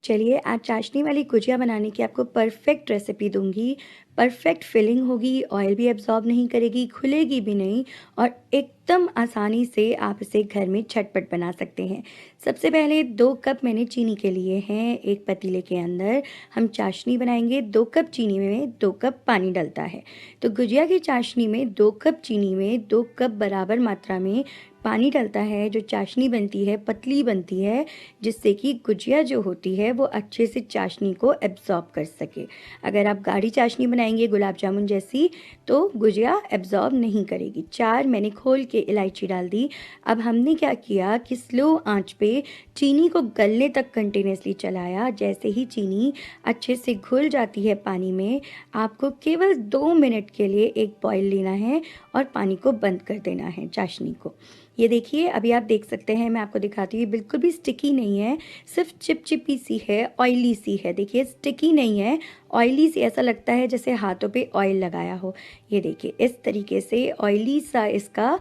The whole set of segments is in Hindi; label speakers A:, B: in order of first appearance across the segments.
A: चलिए आज चाशनी वाली गुजिया बनाने की आपको परफेक्ट रेसिपी दूंगी। परफेक्ट फिलिंग होगी, ऑयल भी एब्जॉर्ब नहीं करेगी, खुलेगी भी नहीं और एकदम आसानी से आप इसे घर में झटपट बना सकते हैं। सबसे पहले 2 कप मैंने चीनी के लिए हैं। एक पतीले के अंदर हम चाशनी बनाएंगे। 2 कप चीनी में 2 कप पानी डलता है। तो गुजिया की चाशनी में 2 कप चीनी में 2 कप बराबर मात्रा में पानी डलता है। जो चाशनी बनती है पतली बनती है, जिससे कि गुजिया जो होती है वो अच्छे से चाशनी को एब्जॉर्ब कर सके। अगर आप गाढ़ी चाशनी बनाएंगे गुलाब जामुन जैसी तो गुजिया एब्जॉर्ब नहीं करेगी। 4 मैंने खोल के इलायची डाल दी। अब हमने क्या किया कि स्लो आंच पे चीनी को गलने तक कंटिन्यूसली चलाया। जैसे ही चीनी अच्छे से घुल जाती है पानी में, आपको केवल 2 मिनट के लिए एक बॉईल लेना है और पानी को बंद कर देना है चाशनी को। ये देखिए, अभी आप देख सकते हैं, मैं आपको दिखाती हूँ, बिल्कुल भी स्टिकी नहीं है, सिर्फ चिपचिपी सी है, ऑयली सी है। देखिए स्टिकी नहीं है, ऑयली सी, ऐसा लगता है जैसे हाथों पे ऑयल लगाया हो। ये देखिए इस तरीके से ऑयली सा इसका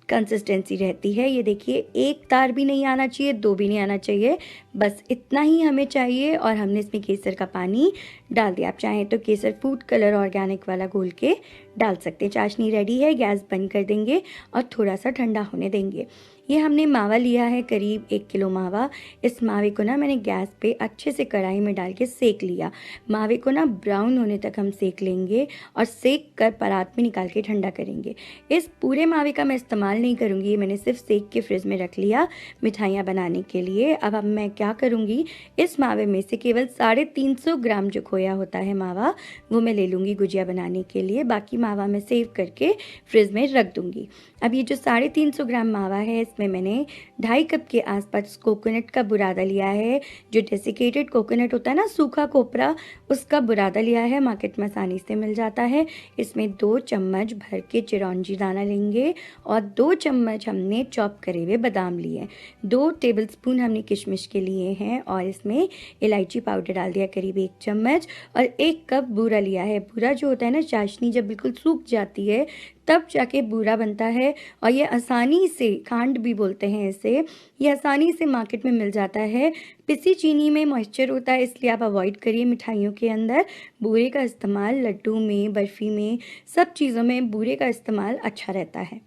A: कंसिस्टेंसी रहती है। ये देखिए, एक तार भी नहीं आना चाहिए, 2 भी नहीं आना चाहिए, बस इतना ही हमें चाहिए। और हमने इसमें केसर का पानी डाल दिया। आप चाहें तो केसर फूड कलर ऑर्गेनिक वाला घोल के डाल सकते हैं। चाशनी रेडी है, गैस बंद कर देंगे और थोड़ा सा ठंडा होने देंगे। ये हमने मावा लिया है, करीब 1 किलो मावा। इस मावे को ना मैंने गैस पे अच्छे से कढ़ाई में डाल के सेक लिया। मावे को ना ब्राउन होने तक हम सेक लेंगे और सेक कर परात में निकाल के ठंडा करेंगे। इस पूरे मावे का मैं इस्तेमाल नहीं करूँगी, मैंने सिर्फ सेक के फ्रिज में रख लिया मिठाइयाँ बनाने के लिए। अब मैं क्या करूँगी, इस मावे में से केवल 350 ग्राम जो खोया होता है मावा, वो मैं ले लूँगी गुजिया बनाने के लिए। बाकी मावा मैं सेव करके फ्रिज में रख दूँगी। अब ये जो 350 ग्राम मावा है, इसमें मैंने 2.5 कप के आसपास कोकोनट का बुरादा लिया है। जो डेसिकेटेड कोकोनट होता है ना, सूखा कोपरा, उसका बुरादा लिया है, मार्केट में आसानी से मिल जाता है। इसमें 2 चम्मच भर के चिरौंजी दाना लेंगे और 2 चम्मच हमने चॉप करे हुए बादाम लिए। 2 टेबलस्पून हमने किशमिश के लिए हैं और इसमें इलायची पाउडर डाल दिया करीब 1 चम्मच और 1 कप बूरा लिया है। बूरा जो होता है ना, चाशनी जब बिल्कुल सूख जाती है तब जाके बूरा बनता है और ये आसानी से, खांड भी बोलते हैं इसे, ये आसानी से मार्केट में मिल जाता है। पिसी चीनी में मॉइस्चर होता है, इसलिए आप अवॉइड करिए मिठाइयों के अंदर बूरे का इस्तेमाल। लड्डू में, बर्फ़ी में, सब चीज़ों में बूरे का इस्तेमाल अच्छा रहता है।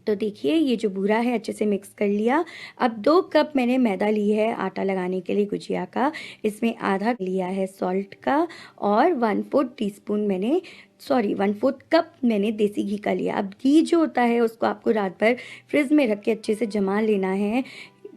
A: तो देखिए, ये जो बूरा है अच्छे से मिक्स कर लिया। अब 2 कप मैंने मैदा ली है आटा लगाने के लिए गुजिया का। इसमें आधा लिया है सॉल्ट का और 1/4 टीस्पून मैंने 1/4 कप मैंने देसी घी का लिया। अब घी जो होता है उसको आपको रात भर फ्रिज में रख के अच्छे से जमा लेना है।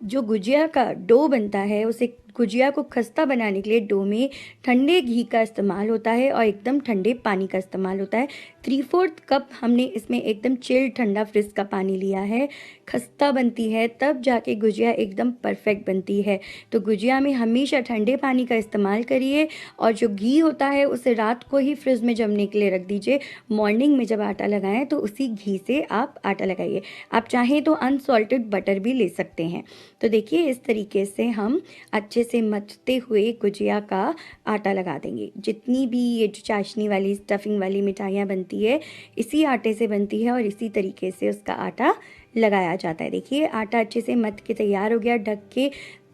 A: जो गुजिया का डो बनता है, उसे गुजिया को खस्ता बनाने के लिए डो में ठंडे घी का इस्तेमाल होता है और एकदम ठंडे पानी का इस्तेमाल होता है। 3/4 कप हमने इसमें एकदम चिल्ड ठंडा फ्रिज का पानी लिया है। खस्ता बनती है तब जाके गुजिया एकदम परफेक्ट बनती है। तो गुजिया में हमेशा ठंडे पानी का इस्तेमाल करिए और जो घी होता है उसे रात को ही फ्रिज में जमने के लिए रख दीजिए। मॉर्निंग में जब आटा लगाएं तो उसी घी से आप आटा लगाइए। आप चाहें तो अनसॉल्टेड बटर भी ले सकते हैं। तो देखिए, इस तरीके से हम अच्छे से मथते हुए गुजिया का आटा लगा देंगे। जितनी भी ये जो चाशनी वाली, स्टफिंग वाली मिठाइयाँ बनती है, इसी आटे से बनती है और इसी तरीके से उसका आटा लगाया जाता है। देखिए, आटा अच्छे से मथ के तैयार हो गया। ढक के,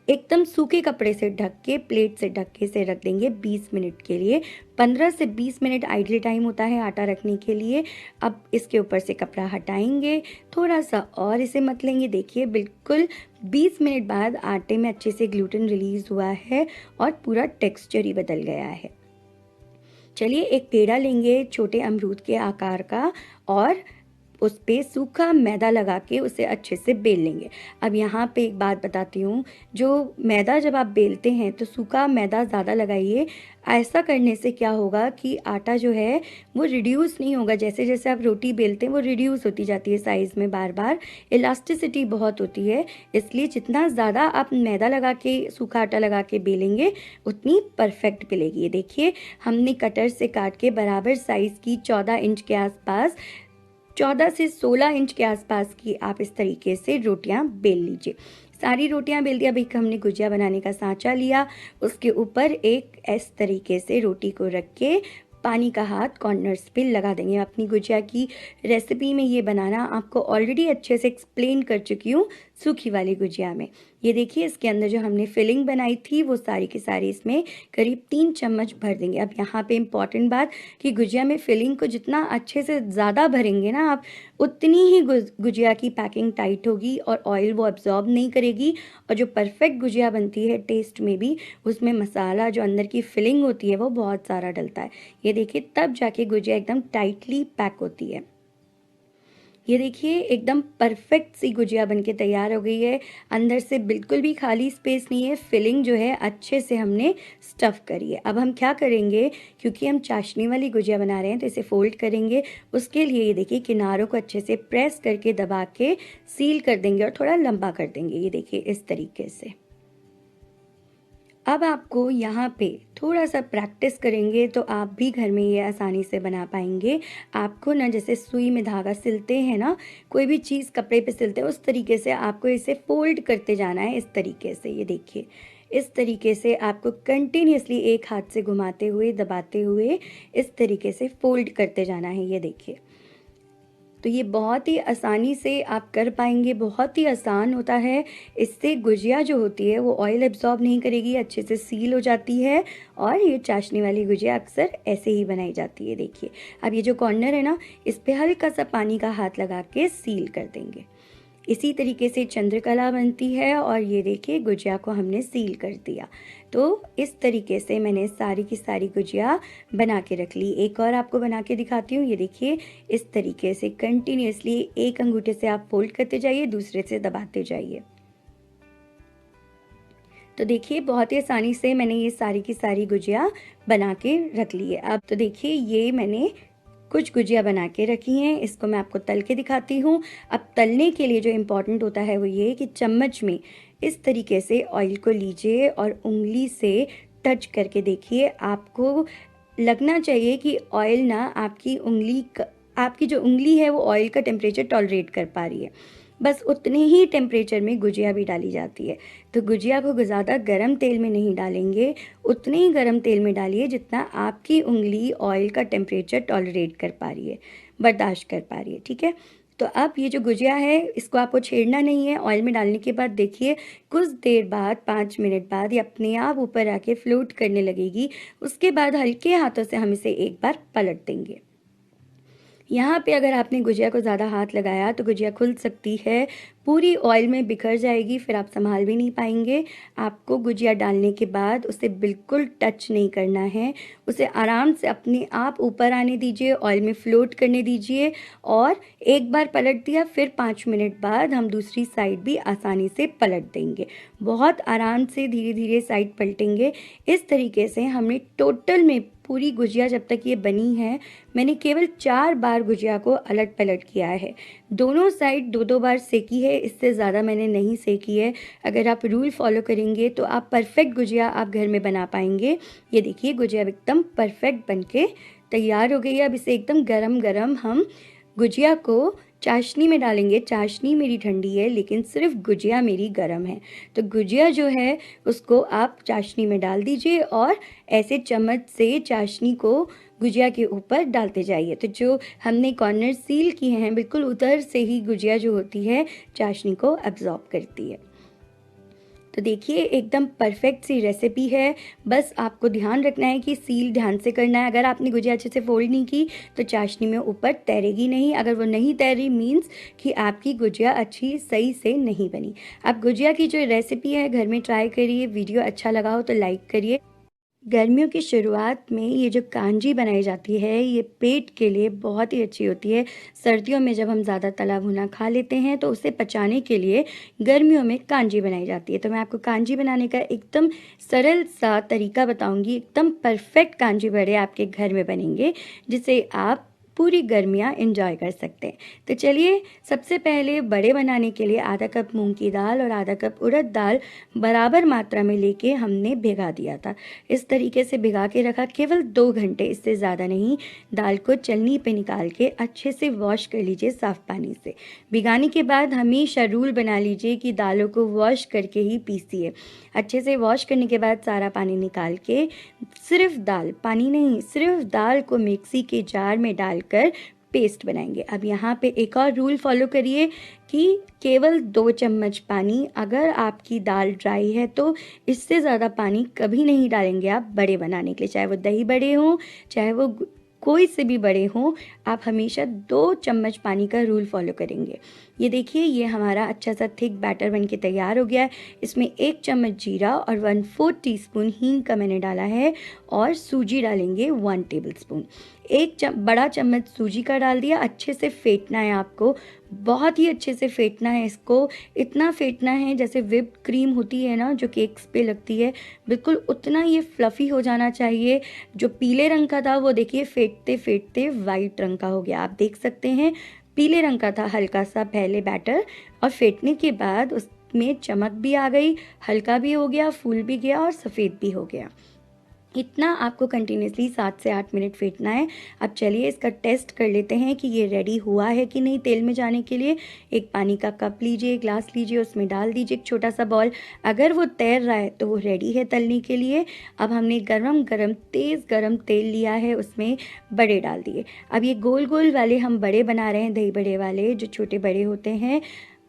A: एकदम सूखे कपड़े से ढक के, प्लेट से ढक के इसे रख देंगे 20 मिनट के लिए। 15 से 20 मिनट आइडल टाइम होता है आटा रखने के लिए। अब इसके ऊपर से कपड़ा हटाएंगे, थोड़ा सा और इसे मत लेंगे। देखिए, बिल्कुल 20 मिनट बाद आटे में अच्छे से ग्लूटेन रिलीज हुआ है और पूरा टेक्सचर ही बदल गया है। चलिए, एक पेड़ा लेंगे छोटे अमरूद के आकार का और उस पे सूखा मैदा लगा के उसे अच्छे से बेल लेंगे। अब यहाँ पे एक बात बताती हूँ, जो मैदा जब आप बेलते हैं तो सूखा मैदा ज़्यादा लगाइए। ऐसा करने से क्या होगा कि आटा जो है वो रिड्यूस नहीं होगा। जैसे जैसे आप रोटी बेलते हैं वो रिड्यूस होती जाती है साइज़ में, बार बार इलास्टिसिटी बहुत होती है। इसलिए जितना ज़्यादा आप मैदा लगा के, सूखा आटा लगा के बेलेंगे, उतनी परफेक्ट बेलेगी। ये देखिए, हमने कटर से काट के बराबर साइज़ की 14 इंच के आसपास, 14 से 16 इंच के आसपास की आप इस तरीके से रोटियां बेल लीजिए। सारी रोटियां बेल दी। अब एक हमने गुजिया बनाने का सांचा लिया, उसके ऊपर एक इस तरीके से रोटी को रख के पानी का हाथ कॉर्नर्स पे लगा देंगे। अपनी गुजिया की रेसिपी में ये बनाना आपको ऑलरेडी अच्छे से एक्सप्लेन कर चुकी हूँ, सूखी वाली गुजिया में। ये देखिए इसके अंदर जो हमने फिलिंग बनाई थी वो सारी की सारी इसमें करीब 3 चम्मच भर देंगे। अब यहाँ पे इम्पॉर्टेंट बात कि गुजिया में फिलिंग को जितना अच्छे से ज़्यादा भरेंगे ना आप, उतनी ही गुजिया की पैकिंग टाइट होगी और ऑयल वो अब्जॉर्ब नहीं करेगी। और जो परफेक्ट गुजिया बनती है टेस्ट में भी, उसमें मसाला जो अंदर की फिलिंग होती है वो बहुत सारा डलता है। ये देखिए तब जाके गुजिया एकदम टाइटली पैक होती है। ये देखिए एकदम परफेक्ट सी गुजिया बनके तैयार हो गई है। अंदर से बिल्कुल भी खाली स्पेस नहीं है, फिलिंग जो है अच्छे से हमने स्टफ़ करी है। अब हम क्या करेंगे, क्योंकि हम चाशनी वाली गुजिया बना रहे हैं तो इसे फोल्ड करेंगे। उसके लिए ये देखिए किनारों को अच्छे से प्रेस करके दबा के सील कर देंगे और थोड़ा लंबा कर देंगे। ये देखिए इस तरीके से। अब आपको यहाँ पे थोड़ा सा प्रैक्टिस करेंगे तो आप भी घर में ये आसानी से बना पाएंगे। आपको ना जैसे सुई में धागा सिलते हैं ना, कोई भी चीज़ कपड़े पे सिलते हैं, उस तरीके से आपको इसे फोल्ड करते जाना है। इस तरीके से ये देखिए, इस तरीके से आपको कंटिन्यूसली एक हाथ से घुमाते हुए दबाते हुए इस तरीके से फोल्ड करते जाना है। ये देखिए, तो ये बहुत ही आसानी से आप कर पाएंगे, बहुत ही आसान होता है। इससे गुजिया जो होती है वो ऑयल एब्जॉर्ब नहीं करेगी, अच्छे से सील हो जाती है। और ये चाशनी वाली गुजिया अक्सर ऐसे ही बनाई जाती है। देखिए अब ये जो कॉर्नर है ना, इस पे हल्का सा पानी का हाथ लगा के सील कर देंगे। इसी तरीके से चंद्रकला बनती है और ये देखिए गुजिया को हमने सील कर दिया। तो इस तरीके से मैंने सारी की सारी गुजिया बना के रख ली। एक और आपको बना के दिखाती हूँ। ये देखिए इस तरीके से कंटिन्यूसली एक अंगूठे से आप फोल्ड करते जाइए, दूसरे से दबाते जाइए। तो देखिए बहुत ही आसानी से मैंने ये सारी की सारी गुजिया बना के रख ली है। अब तो देखिए ये मैंने कुछ गुजिया बना के रखी हैं, इसको मैं आपको तल के दिखाती हूँ। अब तलने के लिए जो इम्पोर्टेंट होता है वो ये कि चम्मच में इस तरीके से ऑयल को लीजिए और उंगली से टच करके देखिए। आपको लगना चाहिए कि ऑयल ना आपकी जो उंगली है वो ऑयल का टेम्परेचर टॉलरेट कर पा रही है। बस उतने ही टेम्परेचर में गुजिया भी डाली जाती है। तो गुजिया को ज़्यादा गर्म तेल में नहीं डालेंगे, उतने ही गर्म तेल में डालिए जितना आपकी उंगली ऑयल का टेम्परेचर टॉलरेट कर पा रही है, बर्दाश्त कर पा रही है। ठीक है, तो अब ये जो गुजिया है इसको आपको छेड़ना नहीं है। ऑयल में डालने के बाद देखिए कुछ देर बाद, 5 मिनट बाद ये अपने आप ऊपर आके फ्लोट करने लगेगी। उसके बाद हल्के हाथों से हम इसे एक बार पलट देंगे। यहाँ पे अगर आपने गुजिया को ज़्यादा हाथ लगाया तो गुजिया खुल सकती है, पूरी ऑयल में बिखर जाएगी, फिर आप संभाल भी नहीं पाएंगे। आपको गुजिया डालने के बाद उसे बिल्कुल टच नहीं करना है, उसे आराम से अपने आप ऊपर आने दीजिए, ऑयल में फ्लोट करने दीजिए। और एक बार पलट दिया, फिर 5 मिनट बाद हम दूसरी साइड भी आसानी से पलट देंगे। बहुत आराम से धीरे धीरे साइड पलटेंगे। इस तरीके से हमने टोटल में पूरी गुजिया जब तक ये बनी है, मैंने केवल 4 बार गुजिया को अलट पलट किया है। दोनों साइड 2-2 बार सेकी है, इससे ज़्यादा मैंने नहीं सेकी है। अगर आप रूल फॉलो करेंगे तो आप परफेक्ट गुजिया आप घर में बना पाएंगे। ये देखिए गुजिया एकदम परफेक्ट बनके तैयार हो गई है। अब इसे एकदम गरम गरम हम गुजिया को चाशनी में डालेंगे। चाशनी मेरी ठंडी है लेकिन सिर्फ गुजिया मेरी गरम है। तो गुजिया जो है उसको आप चाशनी में डाल दीजिए और ऐसे चम्मच से चाशनी को गुजिया के ऊपर डालते जाइए। तो जो हमने कॉर्नर सील किए हैं, बिल्कुल उधर से ही गुजिया जो होती है चाशनी को अब्जॉर्ब करती है। तो देखिए एकदम परफेक्ट सी रेसिपी है। बस आपको ध्यान रखना है कि सील ध्यान से करना है। अगर आपने गुजिया अच्छे से फोल्ड नहीं की तो चाशनी में ऊपर तैरेगी नहीं। अगर वो नहीं तैरी मीन्स कि आपकी गुजिया अच्छी सही से नहीं बनी। आप गुजिया की जो रेसिपी है घर में ट्राई करिए। वीडियो अच्छा लगा हो तो लाइक करिए। गर्मियों की शुरुआत में ये जो कांजी बनाई जाती है ये पेट के लिए बहुत ही अच्छी होती है। सर्दियों में जब हम ज़्यादा तला भुना खा लेते हैं तो उसे पचाने के लिए गर्मियों में कांजी बनाई जाती है। तो मैं आपको कांजी बनाने का एकदम सरल सा तरीका बताऊंगी। एकदम परफेक्ट कांजी बड़े आपके घर में बनेंगे जिसे आप पूरी गर्मियाँ एंजॉय कर सकते हैं। तो चलिए सबसे पहले बड़े बनाने के लिए आधा कप मूंग की दाल और आधा कप उड़द दाल बराबर मात्रा में लेके हमने भिगा दिया था। इस तरीके से भिगा के रखा केवल 2 घंटे, इससे ज़्यादा नहीं। दाल को चलनी पे निकाल के अच्छे से वॉश कर लीजिए साफ़ पानी से। भिगाने के बाद हमेशा रूल बना लीजिए कि दालों को वॉश करके ही पीसिए। अच्छे से वॉश करने के बाद सारा पानी निकाल के सिर्फ दाल, पानी नहीं, सिर्फ दाल को मिक्सी के जार में डालकर पेस्ट बनाएंगे। अब यहाँ पे एक और रूल फॉलो करिए कि केवल 2 चम्मच पानी, अगर आपकी दाल ड्राई है तो इससे ज़्यादा पानी कभी नहीं डालेंगे आप बड़े बनाने के लिए, चाहे वो दही बड़े हों, चाहे वो कोई से भी बड़े हों, आप हमेशा 2 चम्मच पानी का रूल फॉलो करेंगे। ये देखिए, ये हमारा अच्छा सा थिक बैटर बन के तैयार हो गया है। इसमें 1 चम्मच जीरा और 1/4 टीस्पून हींग का मैंने डाला है और सूजी डालेंगे 1 टेबलस्पून। बड़ा चम्मच सूजी का डाल दिया। अच्छे से फेंटना है आपको, बहुत ही अच्छे से फेंटना है इसको। इतना फेंटना है जैसे व्हिप्ड क्रीम होती है ना, जो केक्स पे लगती है, बिल्कुल उतना ये फ्लफ़ी हो जाना चाहिए। जो पीले रंग का था वो देखिए फेंटते फेंटते वाइट रंग का हो गया। आप देख सकते हैं, पीले रंग का था हल्का सा पहले बैटर, और फेंटने के बाद उसमें चमक भी आ गई, हल्का भी हो गया, फूल भी गया और सफ़ेद भी हो गया। इतना आपको कंटिन्यूसली 7 से 8 मिनट फेंटना है। अब चलिए इसका टेस्ट कर लेते हैं कि ये रेडी हुआ है कि नहीं तेल में जाने के लिए। एक पानी का कप लीजिए, ग्लास लीजिए, उसमें डाल दीजिए एक छोटा सा बॉल। अगर वो तैर रहा है तो वो रेडी है तलने के लिए। अब हमने तेज़ गरम तेल लिया है, उसमें बड़े डाल दिए। अब ये गोल गोल वाले हम बड़े बना रहे हैं, दही बड़े वाले जो छोटे बड़े होते हैं।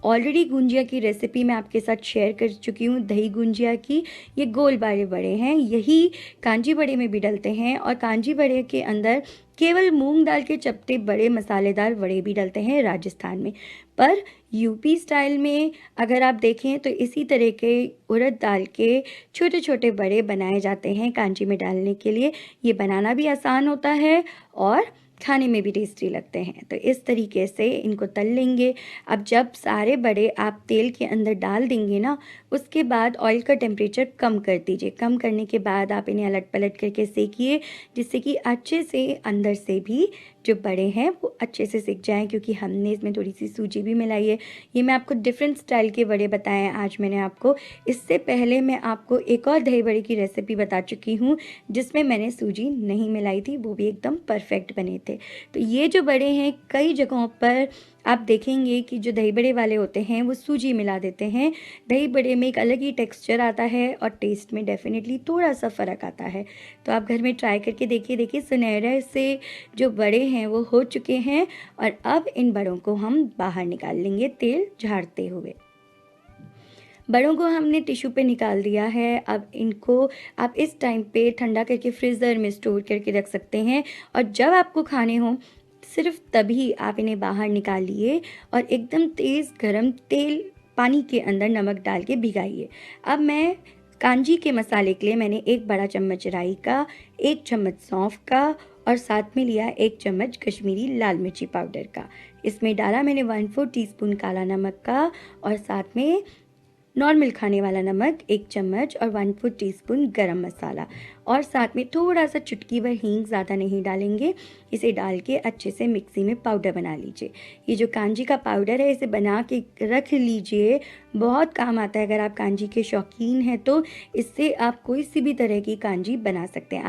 A: ऑलरेडी गुंजिया की रेसिपी मैं आपके साथ शेयर कर चुकी हूँ, दही गुंजिया की। ये गोल वाले बड़े हैं, यही कांजी बड़े में भी डलते हैं, और कांजी बड़े के अंदर केवल मूंग दाल के चपटे बड़े मसालेदार बड़े भी डलते हैं राजस्थान में। पर यूपी स्टाइल में अगर आप देखें तो इसी तरह के उड़द दाल के छोटे छोटे बड़े बनाए जाते हैं कांजी में डालने के लिए। ये बनाना भी आसान होता है और खाने में भी टेस्टी लगते हैं। तो इस तरीके से इनको तल लेंगे। अब जब सारे बड़े आप तेल के अंदर डाल देंगे ना, उसके बाद ऑयल का टेम्परेचर कम कर दीजिए। कम करने के बाद आप इन्हें अलट पलट करके सेकिए, जिससे कि अच्छे से अंदर से भी जो बड़े हैं वो अच्छे से सिक जाएं, क्योंकि हमने इसमें थोड़ी सी सूजी भी मिलाई है। ये मैं आपको डिफरेंट स्टाइल के बड़े बताए हैं आज मैंने आपको। इससे पहले मैं आपको एक और दही बड़े की रेसिपी बता चुकी हूँ जिसमें मैंने सूजी नहीं मिलाई थी, वो भी एकदम परफेक्ट बने थे। तो ये जो बड़े हैं, कई जगहों पर आप देखेंगे कि जो दही बड़े वाले होते हैं वो सूजी मिला देते हैं। दही बड़े में एक अलग ही टेक्सचर आता है और टेस्ट में डेफिनेटली थोड़ा सा फ़र्क आता है। तो आप घर में ट्राई करके देखिए सुनहरे से जो बड़े हैं वो हो चुके हैं, और अब इन बड़ों को हम बाहर निकाल लेंगे तेल झाड़ते हुए। बड़ों को हमने टिश्यू पे निकाल दिया है। अब इनको आप इस टाइम पे ठंडा करके फ्रीज़र में स्टोर करके रख सकते हैं, और जब आपको खाने हों सिर्फ तभी आप इन्हें बाहर निकालिए और एकदम तेज़ गरम तेल पानी के अंदर नमक डाल के भिगाइए। अब मैं कांजी के मसाले के लिए मैंने 1 बड़ा चम्मच राई का, 1 चम्मच सौंफ का और साथ में लिया 1 चम्मच कश्मीरी लाल मिर्ची पाउडर का। इसमें डाला मैंने 1/4 टीस्पून काला नमक का, और साथ में नॉर्मल खाने वाला नमक 1 चम्मच और 1/4 टीस्पून गरम मसाला, और साथ में थोड़ा सा चुटकी भर हींग, ज़्यादा नहीं डालेंगे। इसे डाल के अच्छे से मिक्सी में पाउडर बना लीजिए। ये जो कांजी का पाउडर है इसे बना के रख लीजिए, बहुत काम आता है। अगर आप कांजी के शौकीन हैं तो इससे आप कोई सी भी तरह की कांजी बना सकते हैं।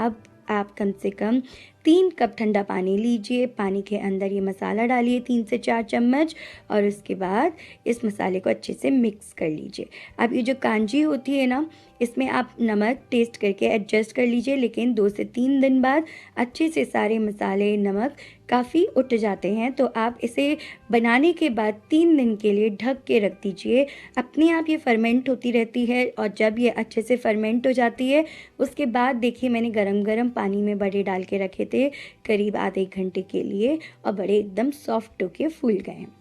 A: आप कम से कम 3 कप ठंडा पानी लीजिए, पानी के अंदर ये मसाला डालिए 3 से 4 चम्मच, और उसके बाद इस मसाले को अच्छे से मिक्स कर लीजिए। अब ये जो कांजी होती है ना, इसमें आप नमक टेस्ट करके एडजस्ट कर लीजिए, लेकिन 2 से 3 दिन बाद अच्छे से सारे मसाले, नमक काफ़ी उठ जाते हैं। तो आप इसे बनाने के बाद 3 दिन के लिए ढक के रख दीजिए। अपने आप ये फर्मेंट होती रहती है, और जब ये अच्छे से फर्मेंट हो जाती है उसके बाद देखिए मैंने गरम गरम पानी में बड़े डाल के रखे थे करीब आधे घंटे के लिए, और बड़े एकदम सॉफ्ट होके फूल गए हैं।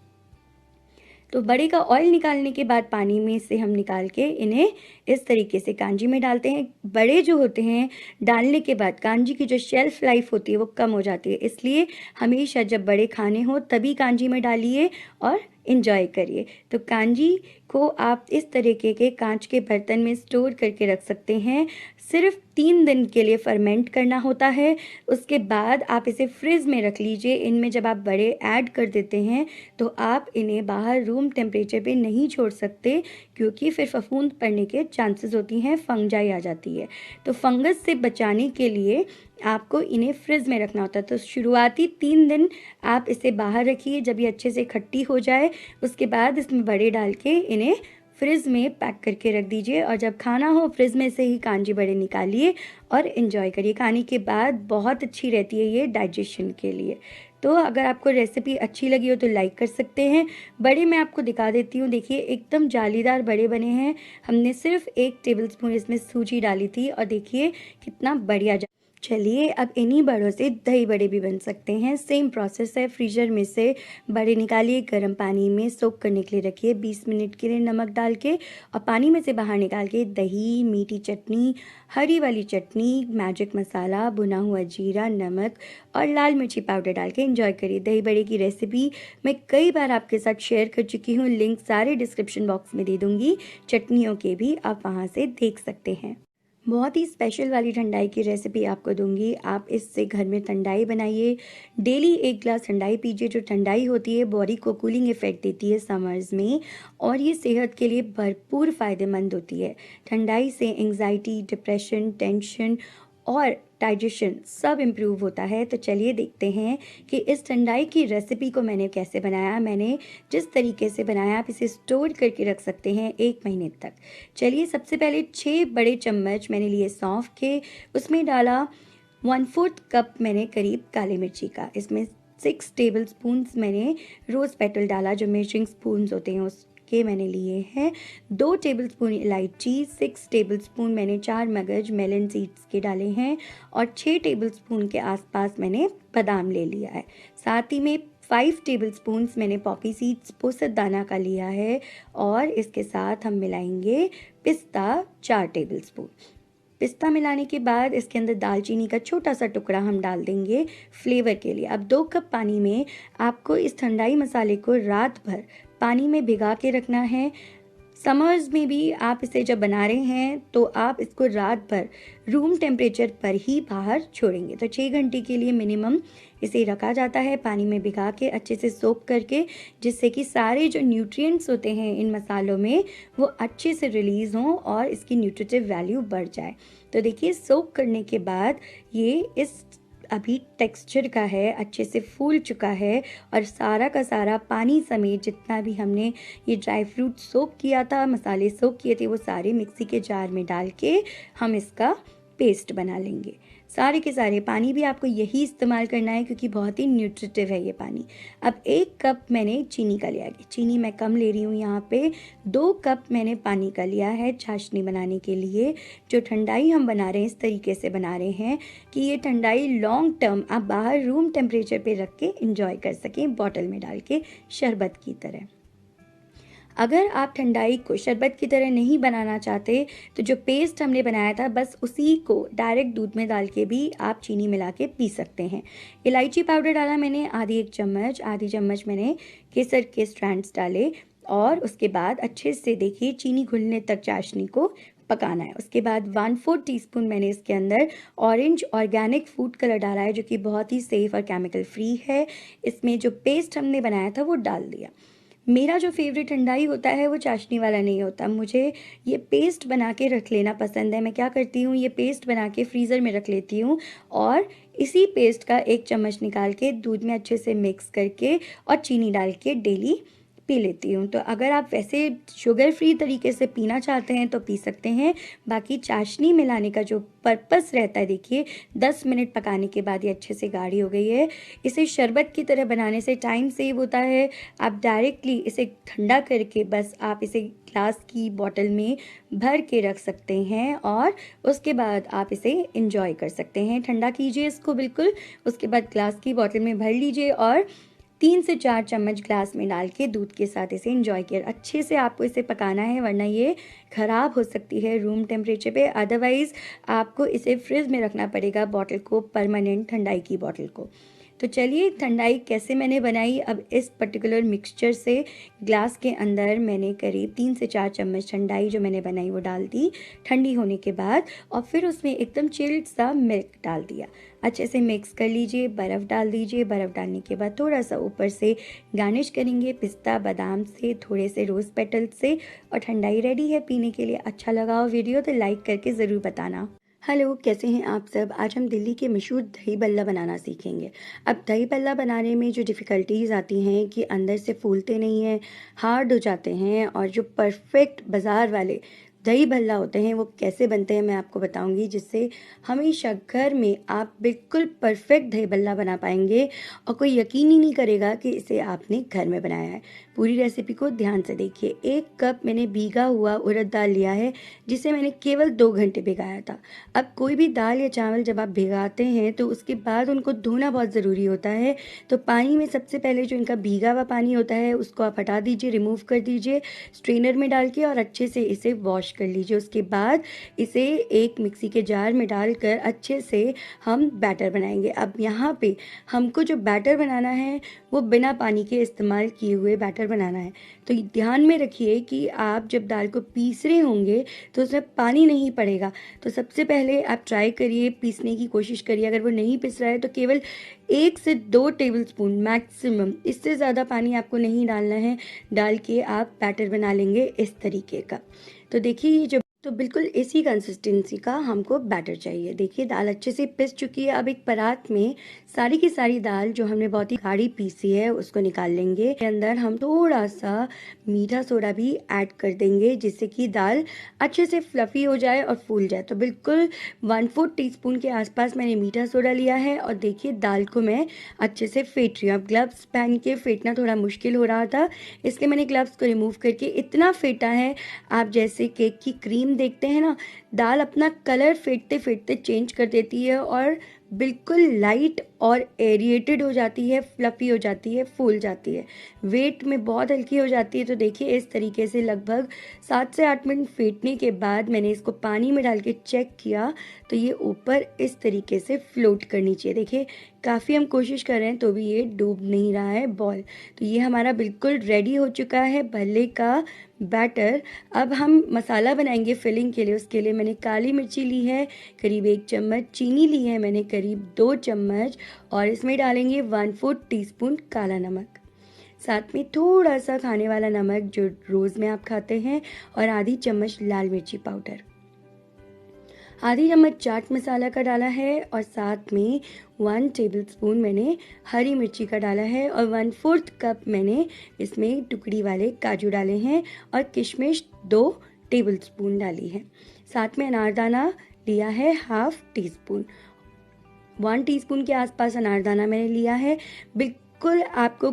A: तो बड़े का ऑयल निकालने के बाद पानी में से हम निकाल के इन्हें इस तरीके से कांजी में डालते हैं। बड़े जो होते हैं डालने के बाद कांजी की जो शेल्फ लाइफ होती है वो कम हो जाती है, इसलिए हमेशा जब बड़े खाने हो तभी कांजी में डालिए और इन्जॉय करिए। तो कांजी को आप इस तरीके के कांच के बर्तन में स्टोर करके रख सकते हैं। सिर्फ 3 दिन के लिए फर्मेंट करना होता है, उसके बाद आप इसे फ्रिज में रख लीजिए। इनमें जब आप बड़े ऐड कर देते हैं तो आप इन्हें बाहर रूम टेम्परेचर पे नहीं छोड़ सकते, क्योंकि फिर फफूंद पड़ने के चांसेस होती हैं, फंगजाई आ जाती है। तो फंगस से बचाने के लिए आपको इन्हें फ्रिज में रखना होता है। तो शुरुआती 3 दिन आप इसे बाहर रखिए, जब ये अच्छे से खट्टी हो जाए उसके बाद इसमें बड़े डाल के इन्हें फ्रिज में पैक करके रख दीजिए, और जब खाना हो फ्रिज में से ही कांजी बड़े निकालिए और इन्जॉय करिए। खाने के बाद बहुत अच्छी रहती है ये डाइजेशन के लिए। तो अगर आपको रेसिपी अच्छी लगी हो तो लाइक कर सकते हैं। बड़े मैं आपको दिखा देती हूँ, देखिए एकदम जालीदार बड़े बने हैं। हमने सिर्फ 1 टेबलस्पून इसमें सूजी डाली थी और देखिए कितना बढ़िया। चलिए अब इन्हीं बड़ों से दही बड़े भी बन सकते हैं। सेम प्रोसेस है। फ्रीजर में से बड़े निकालिए, गर्म पानी में सोक करने के लिए रखिए 20 मिनट के लिए नमक डाल के, और पानी में से बाहर निकाल के दही, मीठी चटनी, हरी वाली चटनी, मैजिक मसाला, भुना हुआ जीरा, नमक और लाल मिर्ची पाउडर डाल के एंजॉय करिए। दही बड़े की रेसिपी मैं कई बार आपके साथ शेयर कर चुकी हूँ, लिंक सारे डिस्क्रिप्शन बॉक्स में दे दूँगी। चटनियों के भी आप वहाँ से देख सकते हैं। बहुत ही स्पेशल वाली ठंडाई की रेसिपी आपको दूंगी। आप इससे घर में ठंडाई बनाइए, डेली 1 ग्लास ठंडाई पीजिए। जो ठंडाई होती है बॉडी को कूलिंग इफेक्ट देती है समर्स में, और ये सेहत के लिए भरपूर फ़ायदेमंद होती है। ठंडाई से एंग्जाइटी, डिप्रेशन, टेंशन और डाइजेशन सब इम्प्रूव होता है। तो चलिए देखते हैं कि इस ठंडाई की रेसिपी को मैंने कैसे बनाया। मैंने जिस तरीके से बनाया आप इसे स्टोर करके रख सकते हैं 1 महीने तक। चलिए सबसे पहले 6 बड़े चम्मच मैंने लिए सौंफ के, उसमें डाला 1/4 कप मैंने करीब काली मिर्ची का। इसमें 6 टेबल स्पून्स मैंने रोज़ पेटल डाला, जो मेजरिंग स्पून्स होते हैं उसके मैंने लिए हैं। 2 टेबलस्पून इलायची, 6 टेबलस्पून मैंने 4 मगज मेलन सीड्स के डाले हैं, और 6 टेबलस्पून के आसपास मैंने बादाम ले लिया है। साथ ही में 5 टेबलस्पून्स मैंने पॉपी सीड्स पोसत दाना का लिया है, और इसके साथ हम मिलाएंगे पिस्ता 4 टेबलस्पून। पिस्ता मिलाने के बाद इसके अंदर दालचीनी का छोटा सा टुकड़ा हम डाल देंगे फ्लेवर के लिए। अब 2 कप पानी में आपको इस ठंडाई मसाले को रात भर पानी में भिगा के रखना है। समर्स में भी आप इसे जब बना रहे हैं तो आप इसको रात भर रूम टेम्परेचर पर ही बाहर छोड़ेंगे। तो 6 घंटे के लिए मिनिमम इसे रखा जाता है पानी में भिगा के, अच्छे से सोक करके, जिससे कि सारे जो न्यूट्रिएंट्स होते हैं इन मसालों में वो अच्छे से रिलीज़ हों और इसकी न्यूट्रिटिव वैल्यू बढ़ जाए। तो देखिए सोक करने के बाद ये इस अभी टेक्सचर का है, अच्छे से फूल चुका है, और सारा का सारा पानी समेत जितना भी हमने ये ड्राई फ्रूट सोक किया था, मसाले सोक किए थे, वो सारे मिक्सी के जार में डाल के हम इसका पेस्ट बना लेंगे। सारे के सारे पानी भी आपको यही इस्तेमाल करना है क्योंकि बहुत ही न्यूट्रिटिव है ये पानी। अब 1 कप मैंने चीनी का लिया है, चीनी मैं कम ले रही हूँ यहाँ पे। 2 कप मैंने पानी का लिया है चाशनी बनाने के लिए। जो ठंडाई हम बना रहे हैं इस तरीके से बना रहे हैं कि ये ठंडाई लॉन्ग टर्म आप बाहर रूम टेम्परेचर पे रख के इंजॉय कर सकें, बॉटल में डाल के शरबत की तरह। अगर आप ठंडाई को शरबत की तरह नहीं बनाना चाहते तो जो पेस्ट हमने बनाया था बस उसी को डायरेक्ट दूध में डाल के भी आप चीनी मिला के पी सकते हैं। इलायची पाउडर डाला मैंने आधी चम्मच मैंने केसर के स्ट्रैंड्स डाले, और उसके बाद अच्छे से देखिए चीनी घुलने तक चाशनी को पकाना है। उसके बाद 1/4 टीस्पून मैंने इसके अंदर ऑरेंज ऑर्गेनिक फूड कलर डाला है, जो कि बहुत ही सेफ़ और केमिकल फ्री है। इसमें जो पेस्ट हमने बनाया था वो डाल दिया। मेरा जो फेवरेट ठंडाई होता है वो चाशनी वाला नहीं होता, मुझे ये पेस्ट बना के रख लेना पसंद है। मैं क्या करती हूँ, ये पेस्ट बना के फ्रीज़र में रख लेती हूँ, और इसी पेस्ट का 1 चम्मच निकाल के दूध में अच्छे से मिक्स करके और चीनी डाल के डेली पी लेती हूँ। तो अगर आप वैसे शुगर फ्री तरीके से पीना चाहते हैं तो पी सकते हैं। बाकी चाशनी मिलाने का जो पर्पस रहता है, देखिए 10 मिनट पकाने के बाद ये अच्छे से गाढ़ी हो गई है। इसे शरबत की तरह बनाने से टाइम सेव होता है। आप डायरेक्टली इसे ठंडा करके बस आप इसे ग्लास की बॉटल में भर के रख सकते हैं, और उसके बाद आप इसे इंजॉय कर सकते हैं। ठंडा कीजिए इसको बिल्कुल, उसके बाद ग्लास की बॉटल में भर लीजिए और 3 से 4 चम्मच ग्लास में डाल के दूध के साथ इसे इंजॉय किया। अच्छे से आपको इसे पकाना है, वरना ये ख़राब हो सकती है रूम टेम्परेचर पे। अदरवाइज़ आपको इसे फ्रिज में रखना पड़ेगा बॉटल को, परमानेंट ठंडाई की बॉटल को। तो चलिए ठंडाई कैसे मैंने बनाई। अब इस पर्टिकुलर मिक्सचर से ग्लास के अंदर मैंने करीब 3 से 4 चम्मच ठंडाई जो मैंने बनाई वो डाल दी ठंडी होने के बाद, और फिर उसमें एकदम चिल्ड सा मिल्क डाल दिया। अच्छे से मिक्स कर लीजिए, बर्फ़ डाल दीजिए। बर्फ़ डालने के बाद थोड़ा सा ऊपर से गार्निश करेंगे पिस्ता बादाम से, थोड़े से रोज़ पेटल से, और ठंडाई रेडी है पीने के लिए। अच्छा लगा हो वीडियो तो लाइक करके ज़रूर बताना। हेलो, कैसे हैं आप सब। आज हम दिल्ली के मशहूर दही बल्ला बनाना सीखेंगे। अब दही बल्ला बनाने में जो डिफ़िकल्टीज़ आती हैं कि अंदर से फूलते नहीं हैं, हार्ड हो जाते हैं, और जो परफेक्ट बाज़ार वाले दही भल्ला होते हैं वो कैसे बनते हैं मैं आपको बताऊंगी, जिससे हमेशा घर में आप बिल्कुल परफेक्ट दही भल्ला बना पाएंगे और कोई यकीन ही नहीं करेगा कि इसे आपने घर में बनाया है। पूरी रेसिपी को ध्यान से देखिए। 1 कप मैंने भीगा हुआ उड़द दाल लिया है, जिसे मैंने केवल 2 घंटे भिगाया था। अब कोई भी दाल या चावल जब आप भिगाते हैं तो उसके बाद उनको धोना बहुत ज़रूरी होता है। तो पानी में सबसे पहले जो इनका भीगा हुआ पानी होता है उसको आप हटा दीजिए, रिमूव कर दीजिए स्ट्रेनर में डाल के, और अच्छे से इसे वॉश कर लीजिए। उसके बाद इसे एक मिक्सी के जार में डालकर अच्छे से हम बैटर बनाएंगे। अब यहाँ पे हमको जो बैटर बनाना है वो बिना पानी के इस्तेमाल किए हुए बैटर बनाना है। तो ध्यान में रखिए कि आप जब दाल को पीस रहे होंगे तो उसमें पानी नहीं पड़ेगा। तो सबसे पहले आप ट्राई करिए, पीसने की कोशिश करिए। अगर वो नहीं पिस रहा है तो केवल 1 से 2 टेबलस्पून मैक्सिमम, इससे ज़्यादा पानी आपको नहीं डालना है, डाल के आप बैटर बना लेंगे इस तरीके का। तो देखिए ये जो तो बिल्कुल इसी कंसिस्टेंसी का हमको बैटर चाहिए। देखिए दाल अच्छे से पिस चुकी है। अब एक परात में सारी की सारी दाल जो हमने बहुत ही गाढ़ी पीसी है उसको निकाल लेंगे। के अंदर हम थोड़ा सा मीठा सोडा भी ऐड कर देंगे, जिससे कि दाल अच्छे से फ्लफी हो जाए और फूल जाए। तो बिल्कुल 1/4 टीस्पून के आसपास मैंने मीठा सोडा लिया है और देखिए दाल को मैं अच्छे से फेंट रही हूँ। अब ग्लव्स पहन के फेंटना थोड़ा मुश्किल हो रहा था, इसलिए मैंने ग्लव्स को रिमूव करके इतना फेंटा है, आप जैसे केक की क्रीम देखते हैं ना, दाल अपना कलर फेंटते फेंटते चेंज कर देती है और बिल्कुल लाइट और एरिएटेड हो जाती है, फ्लफी हो जाती है, फूल जाती है, वेट में बहुत हल्की हो जाती है। तो देखिए इस तरीके से लगभग 7 से 8 मिनट फेंटने के बाद मैंने इसको पानी में डाल के चेक किया तो ये ऊपर इस तरीके से फ्लोट करनी चाहिए। देखिए काफ़ी हम कोशिश कर रहे हैं तो भी ये डूब नहीं रहा है बॉल। तो ये हमारा बिल्कुल रेडी हो चुका है भल्ले का बैटर। अब हम मसाला बनाएंगे फिलिंग के लिए। उसके लिए मैंने काली मिर्ची ली है करीब 1 चम्मच, चीनी ली है मैंने करीब 2 चम्मच, और इसमें डालेंगे 1/4 टीस्पून काला नमक, साथ में थोड़ा सा खाने वाला नमक जो रोज़ में आप खाते हैं, और आधी चम्मच लाल मिर्ची पाउडर, आधी चम्मच चाट मसाला का डाला है, और साथ में 1 टेबलस्पून मैंने हरी मिर्ची का डाला है, और 1/4 कप मैंने इसमें टुकड़ी वाले काजू डाले हैं, और किशमिश 2 टेबलस्पून डाली है। साथ में अनारदाना लिया है 1/2 टीस्पून, 1 टीस्पून के आसपास अनारदाना मैंने लिया है। बिल्कुल आपको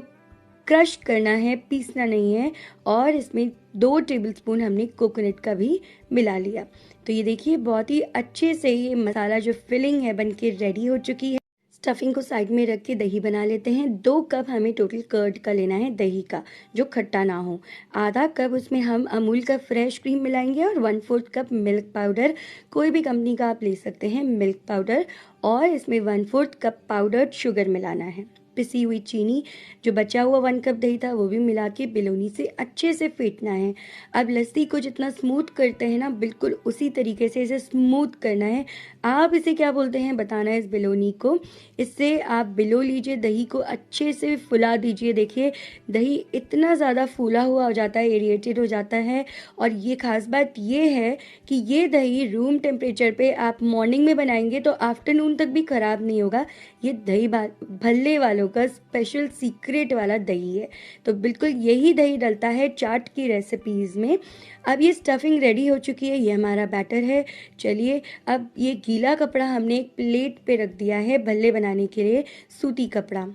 A: क्रश करना है, पीसना नहीं है। और इसमें 2 टेबलस्पून हमने कोकोनट का भी मिला लिया। तो ये देखिए बहुत ही अच्छे से ये मसाला जो फिलिंग है बनके रेडी हो चुकी है। स्टफिंग को साइड में रख के दही बना लेते हैं। 2 कप हमें टोटल कर्ड का लेना है, दही का जो खट्टा ना हो। आधा कप उसमें हम अमूल का फ्रेश क्रीम मिलाएंगे, और 1/4 कप मिल्क पाउडर, कोई भी कंपनी का आप ले सकते हैं मिल्क पाउडर, और इसमें 1/4 कप पाउडर्ड शुगर मिलाना है। पिसी हुई चीनी, जो बचा हुआ 1 कप दही था वो भी मिला के बेलौनी से अच्छे से फेंटना है। अब लस्सी को जितना स्मूथ करते हैं ना, बिल्कुल उसी तरीके से इसे स्मूथ करना है। आप इसे क्या बोलते हैं बताना है इस बेलौनी को। इससे आप बिलो लीजिए, दही को अच्छे से फुला दीजिए। देखिए दही इतना ज़्यादा फूला हुआ हो जाता है, एरिएटेड हो जाता है। और ये खास बात ये है कि ये दही रूम टेम्परेचर पे आप मॉर्निंग में बनाएंगे तो आफ्टरनून तक भी ख़राब नहीं होगा। ये दही भल्ले वालों का स्पेशल सीक्रेट वाला दही है। तो बिल्कुल यही दही डलता है चाट की रेसिपीज़ में। अब ये स्टफिंग रेडी हो चुकी है, ये हमारा बैटर है। चलिए अब ये गीला कपड़ा हमने एक प्लेट पे रख दिया है भल्ले बनाने के लिए, सूती कपड़ा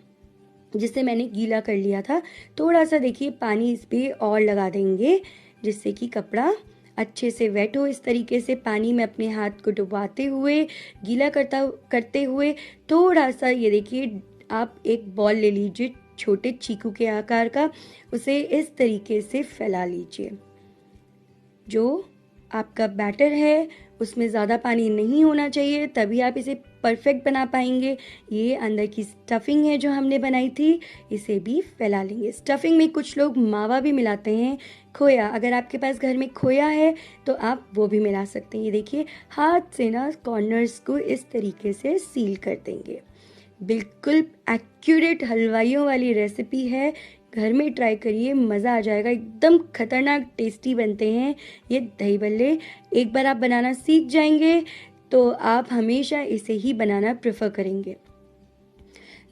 A: जिससे मैंने गीला कर लिया था। थोड़ा सा देखिए पानी इस पर और लगा देंगे, जिससे कि कपड़ा अच्छे से वेट हो। इस तरीके से पानी में अपने हाथ को डुबाते हुए, गीला करते हुए थोड़ा सा, ये देखिए आप एक बॉल ले लीजिए छोटे चीकू के आकार का, उसे इस तरीके से फैला लीजिए। जो आपका बैटर है उसमें ज़्यादा पानी नहीं होना चाहिए, तभी आप इसे परफेक्ट बना पाएंगे। ये अंदर की स्टफिंग है जो हमने बनाई थी, इसे भी फैला लेंगे। स्टफिंग में कुछ लोग मावा भी मिलाते हैं, खोया। अगर आपके पास घर में खोया है तो आप वो भी मिला सकते हैं। ये देखिए हाथ से ना कॉर्नर्स को इस तरीके से सील कर देंगे। बिल्कुल एक्यूरेट हलवाइयों वाली रेसिपी है, घर में ट्राई करिए, मज़ा आ जाएगा। एकदम खतरनाक टेस्टी बनते हैं ये दही भल्ले। एक बार आप बनाना सीख जाएंगे तो आप हमेशा इसे ही बनाना प्रेफर करेंगे।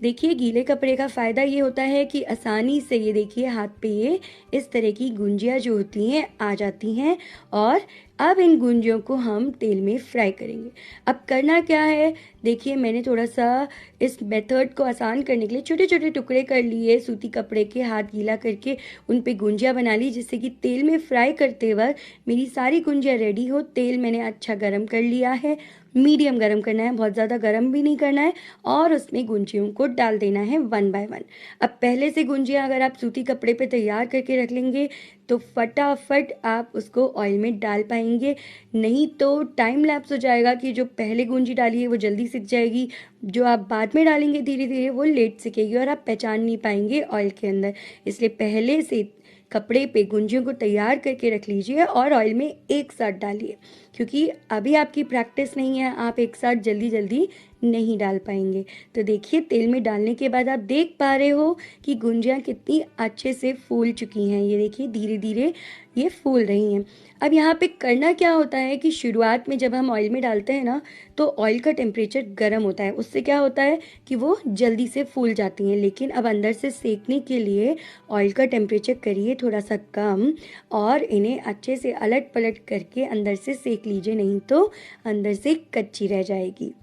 A: देखिए गीले कपड़े का फ़ायदा ये होता है कि आसानी से, ये देखिए हाथ पे ये इस तरह की गुंजियाँ जो होती हैं आ जाती हैं, और अब इन गुंजियों को हम तेल में फ्राई करेंगे। अब करना क्या है, देखिए मैंने थोड़ा सा इस मेथड को आसान करने के लिए छोटे छोटे टुकड़े कर लिए, सूती कपड़े के हाथ गीला करके उन पे गुंजियाँ बना ली, जिससे कि तेल में फ्राई करते वक्त मेरी सारी गुंजियाँ रेडी हो। तेल मैंने अच्छा गरम कर लिया है, मीडियम गरम करना है, बहुत ज़्यादा गरम भी नहीं करना है, और उसमें गुंजियों को डाल देना है वन बाय वन। अब पहले से गुंजियाँ अगर आप सूती कपड़े पे तैयार करके रख लेंगे तो फटाफट आप उसको ऑयल में डाल पाएंगे, नहीं तो टाइम लैप्स हो जाएगा कि जो पहले गुंजी डाली है वो जल्दी सिक जाएगी, जो आप बाद में डालेंगे धीरे धीरे वो लेट सिकेगी और आप पहचान नहीं पाएंगे ऑयल के अंदर। इसलिए पहले से कपड़े पे गुंजियों को तैयार करके रख लीजिए और ऑयल में एक साथ डालिए, क्योंकि अभी आपकी प्रैक्टिस नहीं है, आप एक साथ जल्दी जल्दी नहीं डाल पाएंगे। तो देखिए तेल में डालने के बाद आप देख पा रहे हो कि गुंजियाँ कितनी अच्छे से फूल चुकी हैं। ये देखिए धीरे धीरे ये फूल रही हैं। अब यहाँ पे करना क्या होता है कि शुरुआत में जब हम ऑयल में डालते हैं ना, तो ऑयल का टेम्परेचर गर्म होता है, उससे क्या होता है कि वो जल्दी से फूल जाती हैं। लेकिन अब अंदर से सेकने के लिए ऑयल का टेम्परेचर करिए थोड़ा सा कम, और इन्हें अच्छे से अलट पलट करके अंदर से सेक लीजिए, नहीं तो अंदर से कच्ची रह जाएगी।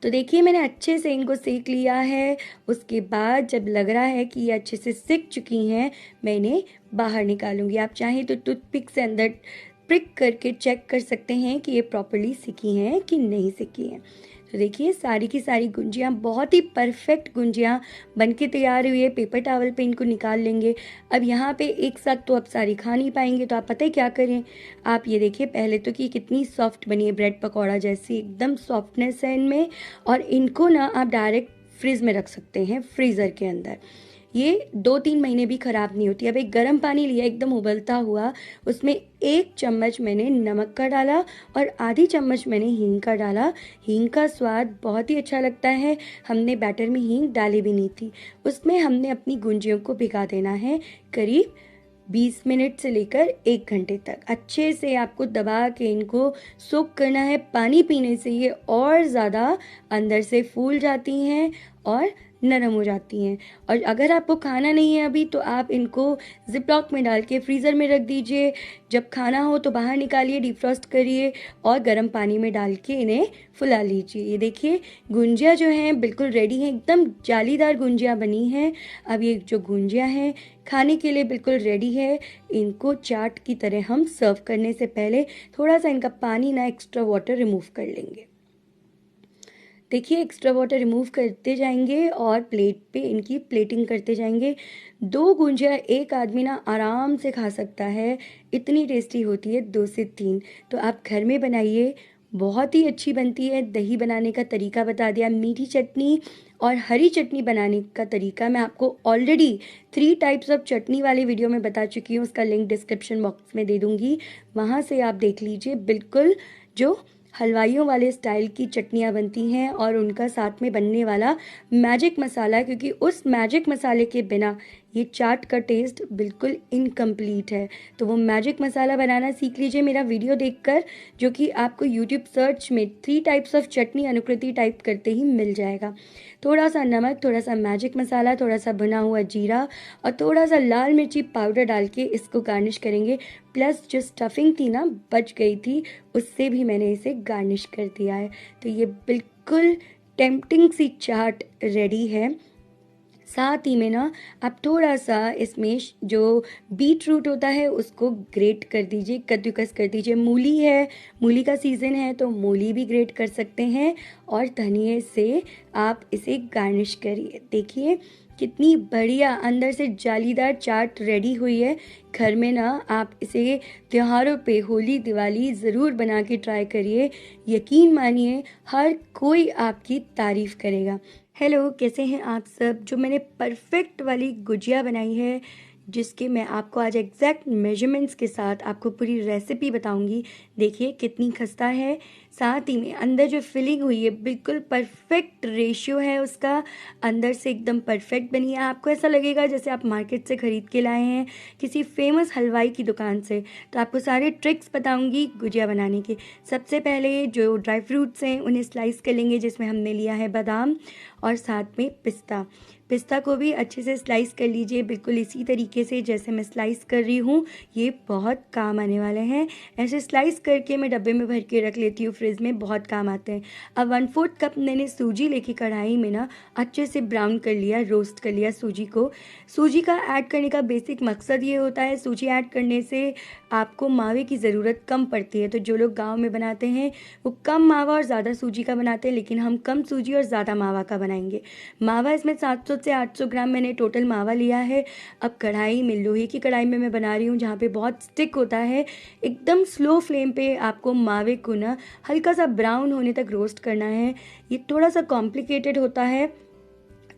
A: तो देखिए मैंने अच्छे से इनको सेक लिया है। उसके बाद जब लग रहा है कि ये अच्छे से सिक चुकी हैं, मैं इन्हें बाहर निकालूंगी। आप चाहें तो टूथपिक से अंदर प्रिक करके चेक कर सकते हैं कि ये प्रॉपर्ली सिकी हैं कि नहीं सिकी हैं। तो देखिए सारी की सारी गुंजियाँ बहुत ही परफेक्ट गुंजियाँ बन के तैयार हुई है। पेपर टावल पे इनको निकाल लेंगे। अब यहाँ पे एक साथ तो आप सारी खा नहीं पाएंगे, तो आप पता है क्या करें, आप ये देखिए पहले तो कि कितनी सॉफ्ट बनी है, ब्रेड पकौड़ा जैसी एकदम सॉफ्टनेस है इनमें। और इनको ना आप डायरेक्ट फ्रिज में रख सकते हैं, फ्रीज़र के अंदर, ये 2-3 महीने भी ख़राब नहीं होती। अब एक गर्म पानी लिया एकदम उबलता हुआ, उसमें 1 चम्मच मैंने नमक का डाला और आधी चम्मच मैंने हींग का डाला। हींग का स्वाद बहुत ही अच्छा लगता है, हमने बैटर में हींग डाली भी नहीं थी। उसमें हमने अपनी गुंजियों को भिगा देना है करीब 20 मिनट से लेकर 1 घंटे तक। अच्छे से आपको दबा के इनको सोक करना है। पानी पीने से ये और ज़्यादा अंदर से फूल जाती हैं और नरम हो जाती हैं। और अगर आपको खाना नहीं है अभी, तो आप इनको जिप लॉक में डाल के फ्रीज़र में रख दीजिए। जब खाना हो तो बाहर निकालिए, डिफ्रॉस्ट करिए और गर्म पानी में डाल के इन्हें फुला लीजिए। ये देखिए गुंजिया जो हैं बिल्कुल रेडी हैं, एकदम जालीदार गुंजिया बनी हैं। अब ये जो गुंजिया हैं खाने के लिए बिल्कुल रेडी है। इनको चाट की तरह हम सर्व करने से पहले थोड़ा सा इनका पानी ना एक्स्ट्रा वाटर रिमूव कर लेंगे। देखिए एक्स्ट्रा वाटर रिमूव करते जाएंगे और प्लेट पे इनकी प्लेटिंग करते जाएंगे। 2 गुंजिया एक आदमी ना आराम से खा सकता है, इतनी टेस्टी होती है 2 से 3। तो आप घर में बनाइए, बहुत ही अच्छी बनती है। दही बनाने का तरीका बता दिया, मीठी चटनी और हरी चटनी बनाने का तरीका मैं आपको ऑलरेडी 3 टाइप्स ऑफ चटनी वाली वीडियो में बता चुकी हूँ, उसका लिंक डिस्क्रिप्शन बॉक्स में दे दूँगी, वहाँ से आप देख लीजिए। बिल्कुल जो हलवाइयों वाले स्टाइल की चटनियाँ बनती हैं, और उनका साथ में बनने वाला मैजिक मसाला, क्योंकि उस मैजिक मसाले के बिना ये चाट का टेस्ट बिल्कुल इनकम्प्लीट है। तो वो मैजिक मसाला बनाना सीख लीजिए मेरा वीडियो देखकर, जो कि आपको यूट्यूब सर्च में 3 types of chutney Anukriti type करते ही मिल जाएगा। थोड़ा सा नमक, थोड़ा सा मैजिक मसाला, थोड़ा सा भुना हुआ जीरा और थोड़ा सा लाल मिर्ची पाउडर डाल के इसको गार्निश करेंगे। प्लस जो स्टफिंग थी ना बच गई थी, उससे भी मैंने इसे गार्निश कर दिया है। तो ये बिल्कुल टेम्पटिंग सी चाट रेडी है। साथ ही में ना आप थोड़ा सा इसमें जो बीट रूट होता है उसको ग्रेट कर दीजिए, कद्दूकस कर दीजिए। मूली है, मूली का सीज़न है तो मूली भी ग्रेट कर सकते हैं, और धनिए से आप इसे गार्निश करिए। देखिए कितनी बढ़िया अंदर से जालीदार चाट रेडी हुई है। घर में ना आप इसे त्योहारों पे, होली दिवाली ज़रूर बना के ट्राई करिए, यकीन मानिए हर कोई आपकी तारीफ़ करेगा। हेलो, कैसे हैं आप सब। जो मैंने परफेक्ट वाली गुजिया बनाई है, जिसके मैं आपको आज एग्जैक्ट मेजरमेंट्स के साथ आपको पूरी रेसिपी बताऊंगी। देखिए कितनी खस्ता है, साथ ही में अंदर जो फिलिंग हुई है बिल्कुल परफेक्ट रेशियो है उसका, अंदर से एकदम परफेक्ट बनी है। आपको ऐसा लगेगा जैसे आप मार्केट से ख़रीद के लाए हैं किसी फेमस हलवाई की दुकान से। तो आपको सारे ट्रिक्स बताऊंगी गुजिया बनाने के। सबसे पहले जो ड्राई फ्रूट्स हैं उन्हें स्लाइस कर लेंगे, जिसमें हमने लिया है बादाम और साथ में पिस्ता। पिस्ता को भी अच्छे से स्लाइस कर लीजिए, बिल्कुल इसी तरीके से जैसे मैं स्लाइस कर रही हूँ। ये बहुत काम आने वाले हैं। ऐसे स्लाइस करके मैं डब्बे में भर के रख लेती हूँ, फ्रिज में बहुत काम आते हैं। अब 1/4 कप मैंने सूजी लेके कढ़ाई में ना अच्छे से ब्राउन कर लिया, रोस्ट कर लिया सूजी को। सूजी का ऐड करने का बेसिक मकसद ये होता है, सूजी ऐड करने से आपको मावे की ज़रूरत कम पड़ती है। तो जो लोग गाँव में बनाते हैं वो कम मावा और ज़्यादा सूजी का बनाते हैं, लेकिन हम कम सूजी और ज़्यादा मावा का बनाएंगे। मावा इसमें 700 से 800 ग्राम मैंने टोटल मावा लिया है। अब कढ़ाई में, लोहे की कढ़ाई में मैं बना रही हूँ जहाँ पे बहुत स्टिक होता है, एकदम स्लो फ्लेम पे आपको मावे को ना हल्का सा ब्राउन होने तक रोस्ट करना है। ये थोड़ा सा कॉम्प्लिकेटेड होता है,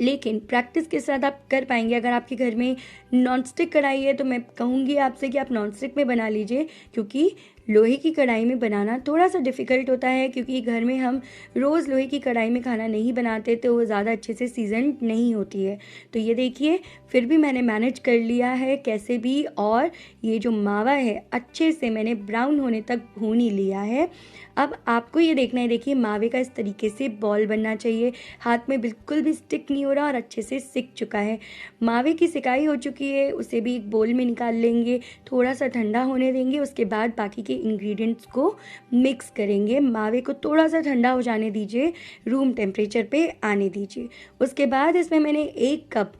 A: लेकिन प्रैक्टिस के साथ आप कर पाएंगे। अगर आपके घर में नॉन स्टिक कढ़ाई है तो मैं कहूँगी आपसे कि आप नॉन स्टिक में बना लीजिए, क्योंकि लोहे की कढ़ाई में बनाना थोड़ा सा डिफ़िकल्ट होता है, क्योंकि घर में हम रोज़ लोहे की कढ़ाई में खाना नहीं बनाते तो वो ज़्यादा अच्छे से सीजन नहीं होती है। तो ये देखिए, फिर भी मैंने मैनेज कर लिया है कैसे भी, और ये जो मावा है अच्छे से मैंने ब्राउन होने तक भून ही लिया है। अब आपको ये देखना है, देखिए मावे का इस तरीके से बॉल बनना चाहिए, हाथ में बिल्कुल भी स्टिक नहीं हो रहा और अच्छे से सिक चुका है। मावे की सिकाई हो चुकी है, उसे भी एक बोल में निकाल लेंगे, थोड़ा सा ठंडा होने देंगे। उसके बाद बाकी के इंग्रेडिएंट्स को मिक्स करेंगे। मावे को थोड़ा सा ठंडा हो जाने दीजिए, रूम टेम्परेचर पे आने दीजिए। उसके बाद इसमें मैंने 1 कप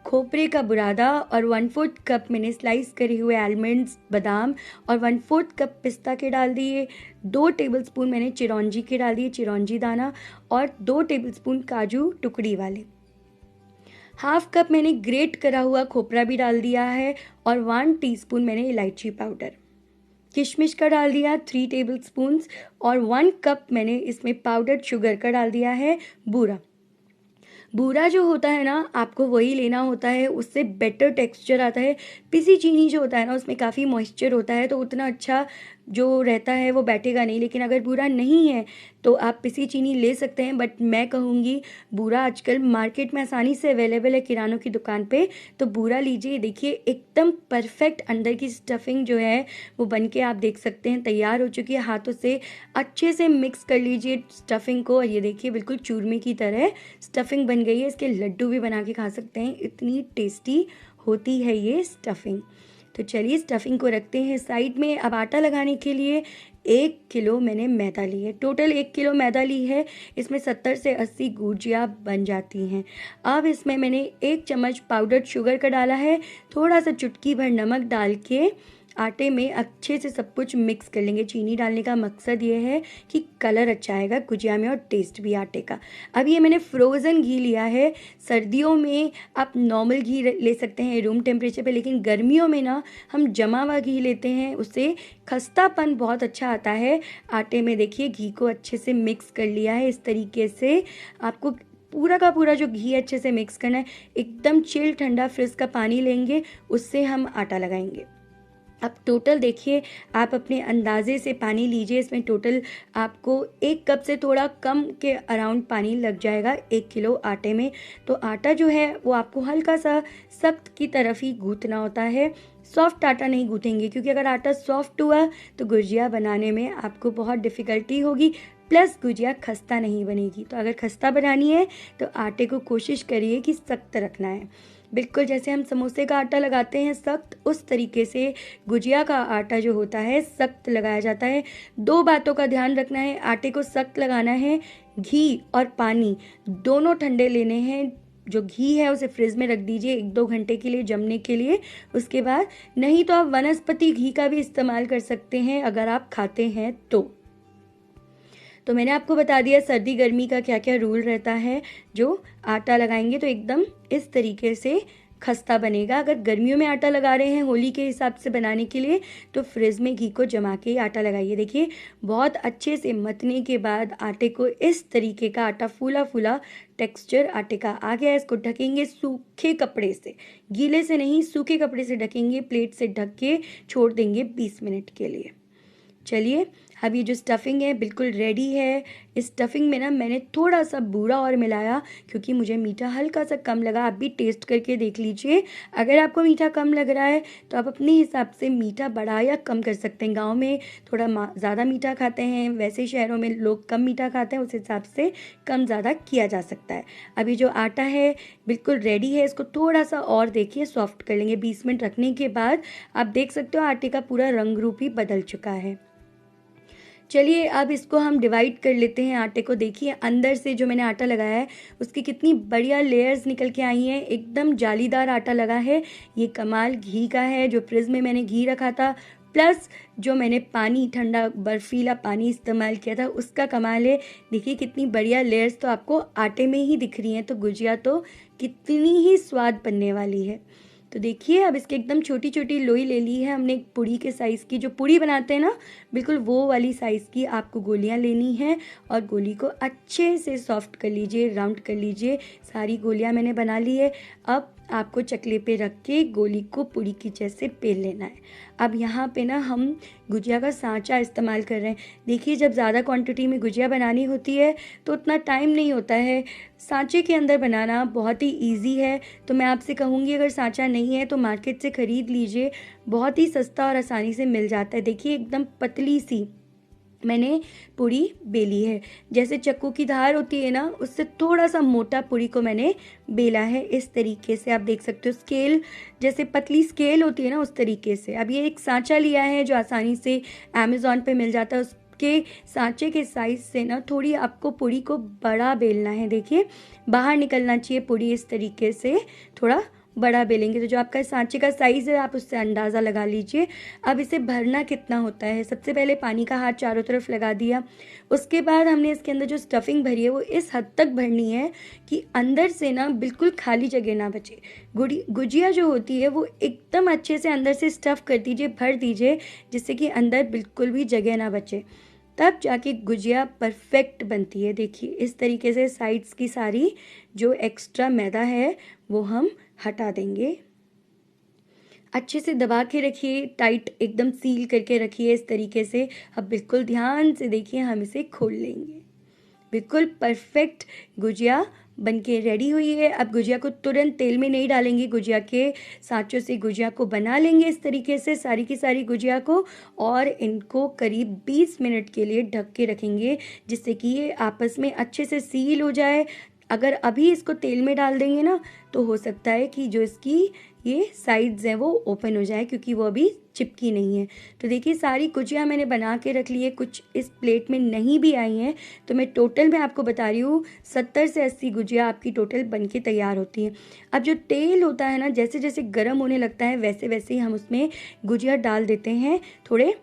A: खोपरे का बुरादा और 1/4 कप मैंने स्लाइस करे हुए आलमंड्स, बादाम और 1/4 कप पिस्ता के डाल दिए। 2 टेबलस्पून मैंने चिरौंजी के डाल दिए, चिरौंजी दाना, और 2 टेबलस्पून काजू टुकड़ी वाले। 1/2 कप मैंने ग्रेट करा हुआ खोपरा भी डाल दिया है, और 1 टीस्पून मैंने इलायची पाउडर। किशमिश का डाल दिया 3 टेबलस्पून्स, और 1 कप मैंने इसमें पाउडर्ड शुगर का डाल दिया है बूरा। बूरा जो होता है ना, आपको वही लेना होता है, उससे बेटर टेक्सचर आता है। पिसी चीनी जो होता है ना, उसमें काफ़ी मॉइस्चर होता है, तो उतना अच्छा जो रहता है वो बैठेगा नहीं। लेकिन अगर बूरा नहीं है तो आप पिसी चीनी ले सकते हैं, बट मैं कहूँगी बूरा आजकल मार्केट में आसानी से अवेलेबल है किरानों की दुकान पे, तो बूरा लीजिए। देखिए एकदम परफेक्ट अंदर की स्टफिंग जो है वो बन के आप देख सकते हैं तैयार हो चुकी है। हाथों से अच्छे से मिक्स कर लीजिए स्टफिंग को, और ये देखिए बिल्कुल चूरमे की तरह स्टफिंग बन गई है। इसके लड्डू भी बना के खा सकते हैं, इतनी टेस्टी होती है ये स्टफिंग। तो चलिए स्टफिंग को रखते हैं साइड में। अब आटा लगाने के लिए 1 किलो मैंने मैदा ली है, टोटल 1 किलो मैदा ली है। इसमें 70 से 80 गुजिया बन जाती हैं। अब इसमें मैंने 1 चम्मच पाउडर्ड शुगर का डाला है, थोड़ा सा चुटकी भर नमक डाल के आटे में अच्छे से सब कुछ मिक्स कर लेंगे। चीनी डालने का मकसद ये है कि कलर अच्छा आएगा गुजिया में और टेस्ट भी आटे का। अब ये मैंने फ्रोज़न घी लिया है। सर्दियों में आप नॉर्मल घी ले सकते हैं रूम टेम्परेचर पे, लेकिन गर्मियों में ना हम जमा हुआ घी लेते हैं, उससे खस्तापन बहुत अच्छा आता है आटे में। देखिए घी को अच्छे से मिक्स कर लिया है इस तरीके से। आपको पूरा का पूरा जो घी अच्छे से मिक्स करना है। एकदम चिल ठंडा फ्रिज का पानी लेंगे, उससे हम आटा लगाएंगे। अब टोटल देखिए, आप अपने अंदाजे से पानी लीजिए। इसमें टोटल आपको 1 कप से थोड़ा कम के अराउंड पानी लग जाएगा 1 किलो आटे में। तो आटा जो है वो आपको हल्का सा सख्त की तरफ ही गूँथना होता है, सॉफ्ट आटा नहीं गूँथेंगे, क्योंकि अगर आटा सॉफ्ट हुआ तो गुजिया बनाने में आपको बहुत डिफ़िकल्टी होगी, प्लस गुजिया खस्ता नहीं बनेगी। तो अगर खस्ता बनानी है तो आटे को कोशिश करिए कि सख्त रखना है, बिल्कुल जैसे हम समोसे का आटा लगाते हैं सख्त, उस तरीके से गुजिया का आटा जो होता है सख्त लगाया जाता है। 2 बातों का ध्यान रखना है, आटे को सख्त लगाना है। घी और पानी दोनों ठंडे लेने हैं। जो घी है उसे फ्रिज में रख दीजिए 1-2 घंटे के लिए जमने के लिए। उसके बाद नहीं तो आप वनस्पति घी का भी इस्तेमाल कर सकते हैं अगर आप खाते हैं तो मैंने आपको बता दिया सर्दी गर्मी का क्या क्या रूल रहता है। जो आटा लगाएंगे तो एकदम इस तरीके से खस्ता बनेगा। अगर गर्मियों में आटा लगा रहे हैं होली के हिसाब से बनाने के लिए, तो फ्रिज में घी को जमा के आटा लगाइए। देखिए बहुत अच्छे से मतने के बाद आटे को इस तरीके का आटा फूला फूला टेक्सचर आटे का आ गया। इसको ढकेंगे सूखे कपड़े से, गीले से नहीं, सूखे कपड़े से ढकेंगे। प्लेट से ढक के छोड़ देंगे 20 मिनट के लिए। चलिए अब ये जो स्टफ़िंग है बिल्कुल रेडी है। इस स्टफ़िंग में ना मैंने थोड़ा सा बूरा और मिलाया क्योंकि मुझे मीठा हल्का सा कम लगा। आप भी टेस्ट करके देख लीजिए। अगर आपको मीठा कम लग रहा है तो आप अपने हिसाब से मीठा बढ़ा या कम कर सकते हैं। गाँव में थोड़ा ज़्यादा मीठा खाते हैं, वैसे शहरों में लोग कम मीठा खाते हैं, उस हिसाब से कम ज़्यादा किया जा सकता है। अभी जो आटा है बिल्कुल रेडी है। इसको थोड़ा सा और देखिए सॉफ्ट कर लेंगे। 20 मिनट रखने के बाद आप देख सकते हो आटे का पूरा रंग रूप ही बदल चुका है। चलिए अब इसको हम डिवाइड कर लेते हैं आटे को। देखिए अंदर से जो मैंने आटा लगाया है उसकी कितनी बढ़िया लेयर्स निकल के आई हैं। एकदम जालीदार आटा लगा है। ये कमाल घी का है। जो फ्रिज में मैंने घी रखा था प्लस जो मैंने पानी, ठंडा बर्फीला पानी इस्तेमाल किया था, उसका कमाल है। देखिए कितनी बढ़िया लेयर्स तो आपको आटे में ही दिख रही हैं। तो गुजिया तो कितनी ही स्वाद बनने वाली है। तो देखिए अब इसके एकदम छोटी छोटी लोई ले ली है हमने, एक पूड़ी के साइज़ की। जो पूड़ी बनाते हैं ना बिल्कुल वो वाली साइज़ की आपको गोलियां लेनी है और गोली को अच्छे से सॉफ्ट कर लीजिए, राउंड कर लीजिए। सारी गोलियां मैंने बना ली है। अब आपको चकले पे रख के गोली को पूड़ी की जैसे बेल लेना है। अब यहाँ पे ना हम गुजिया का सांचा इस्तेमाल कर रहे हैं। देखिए जब ज़्यादा क्वांटिटी में गुजिया बनानी होती है तो उतना टाइम नहीं होता है। सांचे के अंदर बनाना बहुत ही ईजी है। तो मैं आपसे कहूँगी अगर सांचा नहीं है तो मार्केट से ख़रीद लीजिए। बहुत ही सस्ता और आसानी से मिल जाता है। देखिए एकदम पतली सी मैंने पूड़ी बेली है। जैसे चक्कू की धार होती है ना उससे थोड़ा सा मोटा पूड़ी को मैंने बेला है। इस तरीके से आप देख सकते हो, स्केल जैसे पतली स्केल होती है ना उस तरीके से। अब ये एक सांचा लिया है जो आसानी से अमेज़ॉन पे मिल जाता है। उसके सांचे के साइज़ से ना थोड़ी आपको पूड़ी को बड़ा बेलना है। देखिए बाहर निकलना चाहिए पूड़ी, इस तरीके से थोड़ा बड़ा बेलेंगे तो जो आपका सांचे का साइज़ है आप उससे अंदाज़ा लगा लीजिए। अब इसे भरना कितना होता है, सबसे पहले पानी का हाथ चारों तरफ लगा दिया। उसके बाद हमने इसके अंदर जो स्टफ़िंग भरी है वो इस हद तक भरनी है कि अंदर से ना बिल्कुल खाली जगह ना बचे। गुजिया जो होती है वो एकदम अच्छे से अंदर से स्टफ़ कर दीजिए, भर दीजिए, जिससे कि अंदर बिल्कुल भी जगह ना बचे। तब जाके गुजिया परफेक्ट बनती है। देखिए इस तरीके से साइड्स की सारी जो एक्स्ट्रा मैदा है वो हम हटा देंगे। अच्छे से दबा के रखिए, टाइट एकदम सील करके रखिए इस तरीके से। अब बिल्कुल ध्यान से देखिए, हम इसे खोल लेंगे। बिल्कुल परफेक्ट गुजिया बनके रेडी हुई है। अब गुजिया को तुरंत तेल में नहीं डालेंगे, गुजिया के सांचों से गुजिया को बना लेंगे इस तरीके से सारी की सारी गुजिया को, और इनको करीब 20 मिनट के लिए ढक के रखेंगे जिससे कि ये आपस में अच्छे से सील हो जाए। अगर अभी इसको तेल में डाल देंगे ना तो हो सकता है कि जो इसकी ये साइड्स हैं वो ओपन हो जाए क्योंकि वो अभी चिपकी नहीं है। तो देखिए सारी गुजिया मैंने बना के रख ली है, कुछ इस प्लेट में नहीं भी आई हैं। तो मैं टोटल में आपको बता रही हूँ 70 से 80 गुजिया आपकी टोटल बन के तैयार होती हैं। अब जो तेल होता है ना जैसे जैसे गर्म होने लगता है वैसे वैसे ही हम उसमें गुजिया डाल देते हैं। थोड़े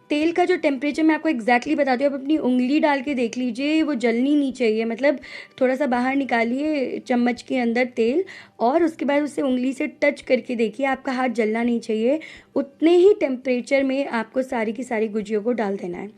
A: तेल का जो टेम्परेचर मैं आपको एग्जैक्टली बताती हूँ, आप अपनी उंगली डाल के देख लीजिए, वो जलनी नहीं चाहिए। मतलब थोड़ा सा बाहर निकालिए चम्मच के अंदर तेल और उसके बाद उसे उंगली से टच करके देखिए, आपका हाथ जलना नहीं चाहिए। उतने ही टेम्परेचर में आपको सारी की सारी गुजियों को डाल देना है।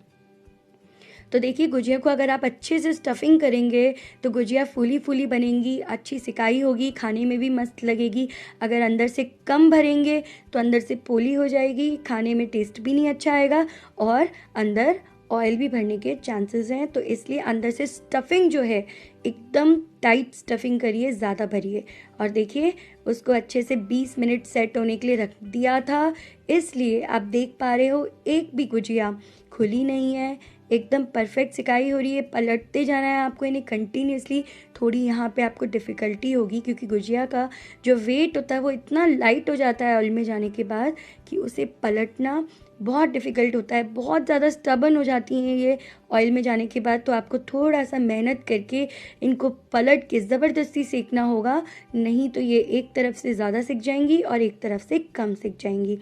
A: तो देखिए गुजिया को अगर आप अच्छे से स्टफ़िंग करेंगे तो गुजिया फूली फूली बनेंगी, अच्छी सिकाई होगी, खाने में भी मस्त लगेगी। अगर अंदर से कम भरेंगे तो अंदर से पोली हो जाएगी, खाने में टेस्ट भी नहीं अच्छा आएगा और अंदर ऑयल भी भरने के चांसेस हैं। तो इसलिए अंदर से स्टफ़िंग जो है एकदम टाइट स्टफ़िंग करिए, ज़्यादा भरिए। और देखिए उसको अच्छे से 20 मिनट सेट होने के लिए रख दिया था, इसलिए आप देख पा रहे हो एक भी गुजिया खुली नहीं है, एकदम परफेक्ट सिकाई हो रही है। पलटते जाना है आपको इन्हें कंटिन्यूसली। थोड़ी यहाँ पे आपको डिफ़िकल्टी होगी क्योंकि गुजिया का जो वेट होता है वो इतना लाइट हो जाता है ऑयल में जाने के बाद कि उसे पलटना बहुत डिफ़िकल्ट होता है। बहुत ज़्यादा स्टबन हो जाती हैं ये ऑयल में जाने के बाद। तो आपको थोड़ा सा मेहनत करके इनको पलट के ज़बरदस्ती सेकना होगा, नहीं तो ये एक तरफ से ज़्यादा सिक जाएंगी और एक तरफ से कम सिक जाएंगी।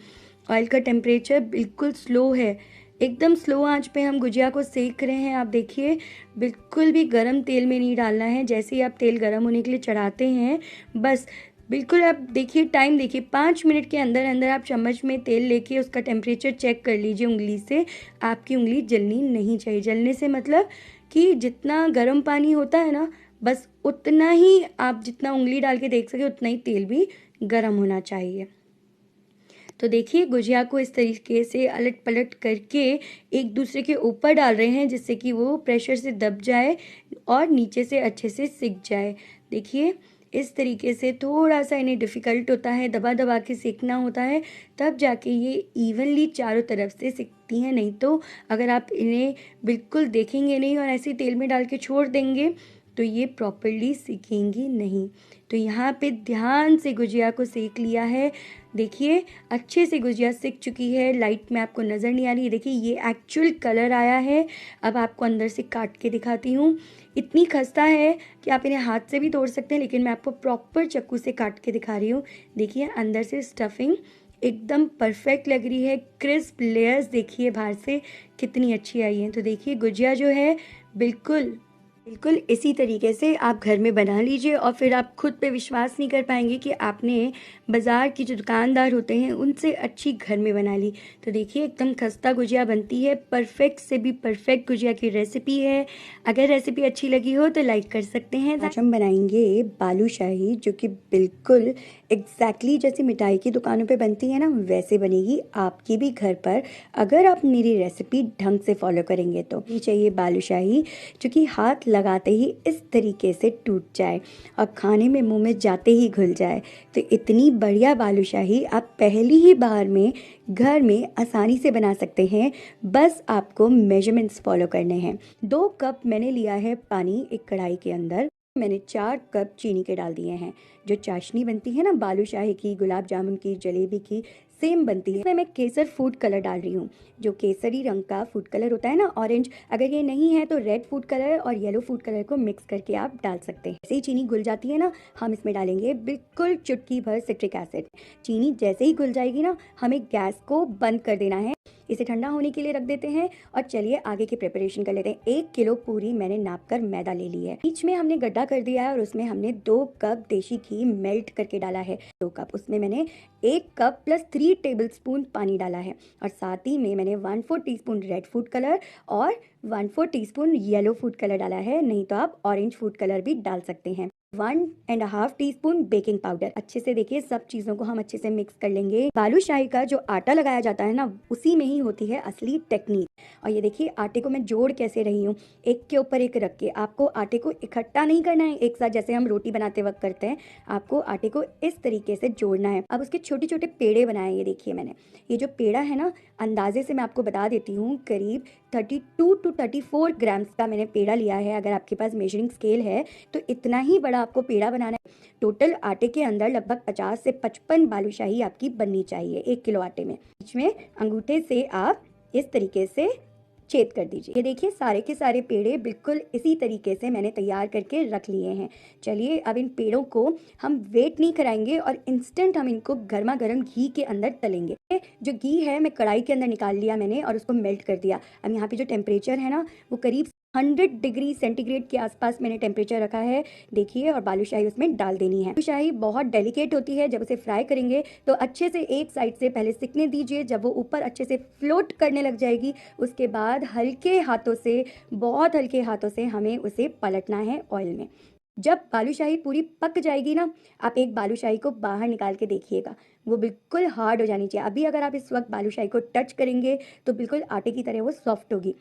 A: ऑयल का टेम्परेचर बिल्कुल स्लो है, एकदम स्लो आंच पे हम गुजिया को सेक रहे हैं। आप देखिए बिल्कुल भी गरम तेल में नहीं डालना है। जैसे ही आप तेल गरम होने के लिए चढ़ाते हैं बस बिल्कुल आप देखिए, टाइम देखिए, 5 मिनट के अंदर अंदर आप चम्मच में तेल लेके उसका टेम्परेचर चेक कर लीजिए उंगली से। आपकी उंगली जलनी नहीं चाहिए। जलने से मतलब कि जितना गर्म पानी होता है ना बस उतना ही आप जितना उंगली डाल के देख सके उतना ही तेल भी गर्म होना चाहिए। तो देखिए गुजिया को इस तरीके से अलट पलट करके एक दूसरे के ऊपर डाल रहे हैं, जिससे कि वो प्रेशर से दब जाए और नीचे से अच्छे से सिक जाए। देखिए इस तरीके से थोड़ा सा इन्हें डिफ़िकल्ट होता है, दबा दबा के सेकना होता है, तब जाके ये इवनली चारों तरफ से सिकती हैं। नहीं तो अगर आप इन्हें बिल्कुल देखेंगे नहीं और ऐसे तेल में डाल के छोड़ देंगे तो ये प्रॉपरली सीखेंगी नहीं। तो यहाँ पे ध्यान से गुजिया को सेक लिया है। देखिए अच्छे से गुजिया सिक चुकी है, लाइट में आपको नज़र नहीं आ रही है। देखिए ये एक्चुअल कलर आया है। अब आपको अंदर से काट के दिखाती हूँ। इतनी खस्ता है कि आप इन्हें हाथ से भी तोड़ सकते हैं, लेकिन मैं आपको प्रॉपर चाकू से काट के दिखा रही हूँ। देखिए अंदर से स्टफिंग एकदम परफेक्ट लग रही है। क्रिस्प लेयर्स देखिए बाहर से कितनी अच्छी आई हैं। तो देखिए गुजिया जो है बिल्कुल इसी तरीके से आप घर में बना लीजिए और फिर आप खुद पे विश्वास नहीं कर पाएंगे कि आपने बाज़ार की जो दुकानदार होते हैं उनसे अच्छी घर में बना ली। तो देखिए एकदम खस्ता गुजिया बनती है, परफेक्ट से भी परफेक्ट गुजिया की रेसिपी है। अगर रेसिपी अच्छी लगी हो तो लाइक कर सकते हैं। आज हम बनाएंगे बालूशाही, जो कि बिल्कुल एग्जैक्टली जैसे मिठाई की दुकानों पे बनती है ना, वैसे बनेगी आपकी भी घर पर, अगर आप मेरी रेसिपी ढंग से फॉलो करेंगे तो। ये चाहिए बालूशाही जो कि हाथ लगाते ही इस तरीके से टूट जाए और खाने में मुंह में जाते ही घुल जाए। तो इतनी बढ़िया बालूशाही आप पहली ही बार में घर में आसानी से बना सकते हैं। बस आपको मेजरमेंट्स फॉलो करने हैं। 2 कप मैंने लिया है पानी एक कढ़ाई के अंदर। मैंने 4 कप चीनी के डाल दिए हैं। जो चाशनी बनती है ना बालूशाही की, गुलाब जामुन की, जलेबी की, सेम बनती है। मैं केसर फूड कलर डाल रही हूँ, जो केसरी रंग का फूड कलर होता है ना, ऑरेंज। अगर ये नहीं है तो रेड फूड कलर और येलो फूड कलर को मिक्स करके आप डाल सकते हैं। जैसे ही चीनी घुल जाती है ना, हम इसमें डालेंगे बिल्कुल चुटकी भर सिट्रिक एसिड। चीनी जैसे ही घुल जाएगी ना, हमें गैस को बंद कर देना है। इसे ठंडा होने के लिए रख देते हैं और चलिए आगे की प्रिपरेशन कर लेते हैं। 1 किलो पूरी मैंने नाप कर मैदा ले ली है। बीच में हमने गड्ढा कर दिया है और उसमें हमने 2 कप देशी घी मेल्ट करके डाला है। 2 कप, उसमें मैंने 1 कप प्लस 3 टेबलस्पून पानी डाला है और साथ ही में मैंने 1/4 टीस्पून रेड फूड कलर और 1/4 टीस्पून येलो फूड कलर डाला है। नहीं तो आप ऑरेंज फूड कलर भी डाल सकते हैं। 1.5 टीस्पून बेकिंग पाउडर। अच्छे से देखिए सब चीज़ों को हम अच्छे से मिक्स कर लेंगे। बालूशाही का जो आटा लगाया जाता है ना, उसी में ही होती है असली टेक्निक। और ये देखिए आटे को मैं जोड़ कैसे रही हूँ, एक के ऊपर एक रख के। आपको आटे को इकट्ठा नहीं करना है एक साथ, जैसे हम रोटी बनाते वक्त करते हैं। आपको आटे को इस तरीके से जोड़ना है। अब उसके छोटे छोटे पेड़े बनाए। ये देखिए मैंने ये जो पेड़ा है ना, अंदाजे से मैं आपको बता देती हूँ, करीब 32 टू 34 ग्राम्स का मैंने पेड़ा लिया है। अगर आपके पास मेजरिंग स्केल है तो इतना ही बड़ा आपको पेड़ा बनाना है। टोटल आटे के अंदर लगभग 50 से 55 बालूशाही आपकी बननी चाहिए 1 किलो आटे में। बीच में अंगूठे से आप इस तरीके से छेद कर दीजिए। ये देखिए सारे के सारे पेड़े बिल्कुल इसी तरीके से मैंने तैयार करके रख लिए हैं। चलिए अब इन पेड़ों को हम वेट नहीं कराएंगे और इंस्टेंट हम इनको गर्मा गर्म घी के अंदर तलेंगे। जो घी है मैं कढ़ाई के अंदर निकाल लिया मैंने और उसको मेल्ट कर दिया। अब यहाँ पे जो टेम्परेचर है ना, वो करीब 100 डिग्री सेंटीग्रेड के आसपास मैंने टेम्परेचर रखा है। देखिए और बालूशाही उसमें डाल देनी है। बालूशाही बहुत डेलिकेट होती है, जब उसे फ्राई करेंगे तो अच्छे से एक साइड से पहले सिकने दीजिए। जब वो ऊपर अच्छे से फ्लोट करने लग जाएगी, उसके बाद हल्के हाथों से, बहुत हल्के हाथों से हमें उसे पलटना है ऑयल में। जब बालूशाही पूरी पक जाएगी ना, आप एक बालूशाही को बाहर निकाल के देखिएगा, वो बिल्कुल हार्ड हो जानी चाहिए। अभी अगर आप इस वक्त बालूशाही को टच करेंगे तो बिल्कुल आटे की तरह वो सॉफ्ट होगी।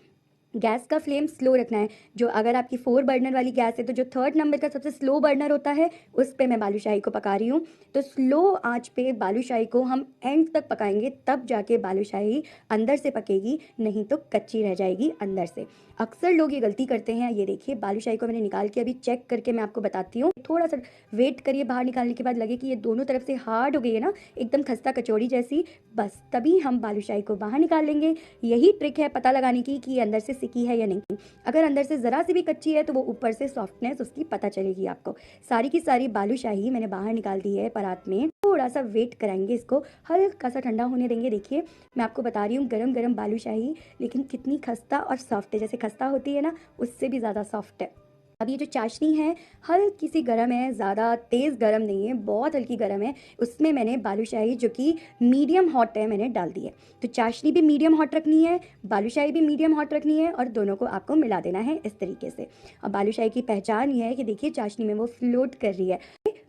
A: गैस का फ्लेम स्लो रखना है। जो अगर आपकी 4 बर्नर वाली गैस है तो जो 3rd नंबर का सबसे स्लो बर्नर होता है, उस पे मैं बालूशाही को पका रही हूँ। तो स्लो आंच पे बालूशाही को हम एंड तक पकाएंगे, तब जाके बालूशाही अंदर से पकेगी, नहीं तो कच्ची रह जाएगी अंदर से। अक्सर लोग ये गलती करते हैं। ये देखिए बालूशाही को मैंने निकाल के अभी चेक करके मैं आपको बताती हूँ। थोड़ा सा वेट करिए, बाहर निकालने के बाद लगे कि ये दोनों तरफ से हार्ड हो गई है ना, एकदम खस्ता कचौड़ी जैसी, बस तभी हम बालूशाही को बाहर निकाल लेंगे। यही ट्रिक है पता लगाने की कि ये अंदर से सिकी है या नहीं। अगर अंदर से ज़रा सी भी कच्ची है तो वो ऊपर से सॉफ्टनेस उसकी पता चलेगी आपको। सारी की सारी बालूशाही मैंने बाहर निकाल दी है परात में। थोड़ा सा वेट कराएंगे, इसको हल्का सा ठंडा होने देंगे। देखिए मैं आपको बता रही हूँ गरम गरम बालूशाही लेकिन कितनी खस्ता और सॉफ्ट है। जैसे खस्ता होती है ना, उससे भी ज़्यादा सॉफ्ट है। अब ये जो चाशनी है हल्की सी गर्म है, ज़्यादा तेज़ गर्म नहीं है, बहुत हल्की गर्म है। उसमें मैंने बालूशाही जो कि मीडियम हॉट है मैंने डाल दी है। तो चाशनी भी मीडियम हॉट रखनी है, बालूशाही भी मीडियम हॉट रखनी है और दोनों को आपको मिला देना है इस तरीके से। अब बालूशाही की पहचान ये है कि देखिए चाशनी में वो फ्लोट कर रही है।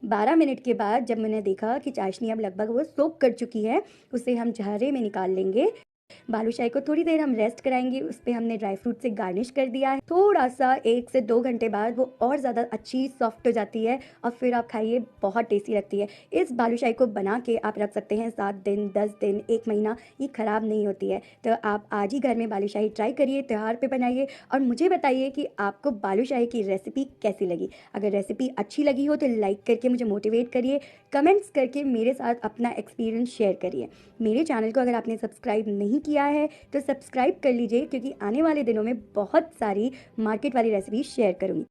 A: 12 मिनट के बाद जब मैंने देखा कि चाशनी अब लगभग वो सोक कर चुकी है, उसे हम झारे में निकाल लेंगे। बालूशाही को थोड़ी देर हम रेस्ट कराएंगे, उस पे हमने ड्राई फ्रूट से गार्निश कर दिया है। थोड़ा सा 1 से 2 घंटे बाद वो और ज़्यादा अच्छी सॉफ्ट हो जाती है और फिर आप खाइए, बहुत टेस्टी लगती है। इस बालूशाही को बना के आप रख सकते हैं 7 दिन, 10 दिन, 1 महीना, ये ख़राब नहीं होती है। तो आप आज ही घर में बालूशाही ट्राई करिए, त्योहार पे बनाइए और मुझे बताइए कि आपको बालूशाही की रेसिपी कैसी लगी। अगर रेसिपी अच्छी लगी हो तो लाइक करके मुझे मोटिवेट करिए, कमेंट्स करके मेरे साथ अपना एक्सपीरियंस शेयर करिए। मेरे चैनल को अगर आपने सब्सक्राइब नहीं किया है तो सब्सक्राइब कर लीजिए, क्योंकि आने वाले दिनों में बहुत सारी मार्केट वाली रेसिपी शेयर करूँगी।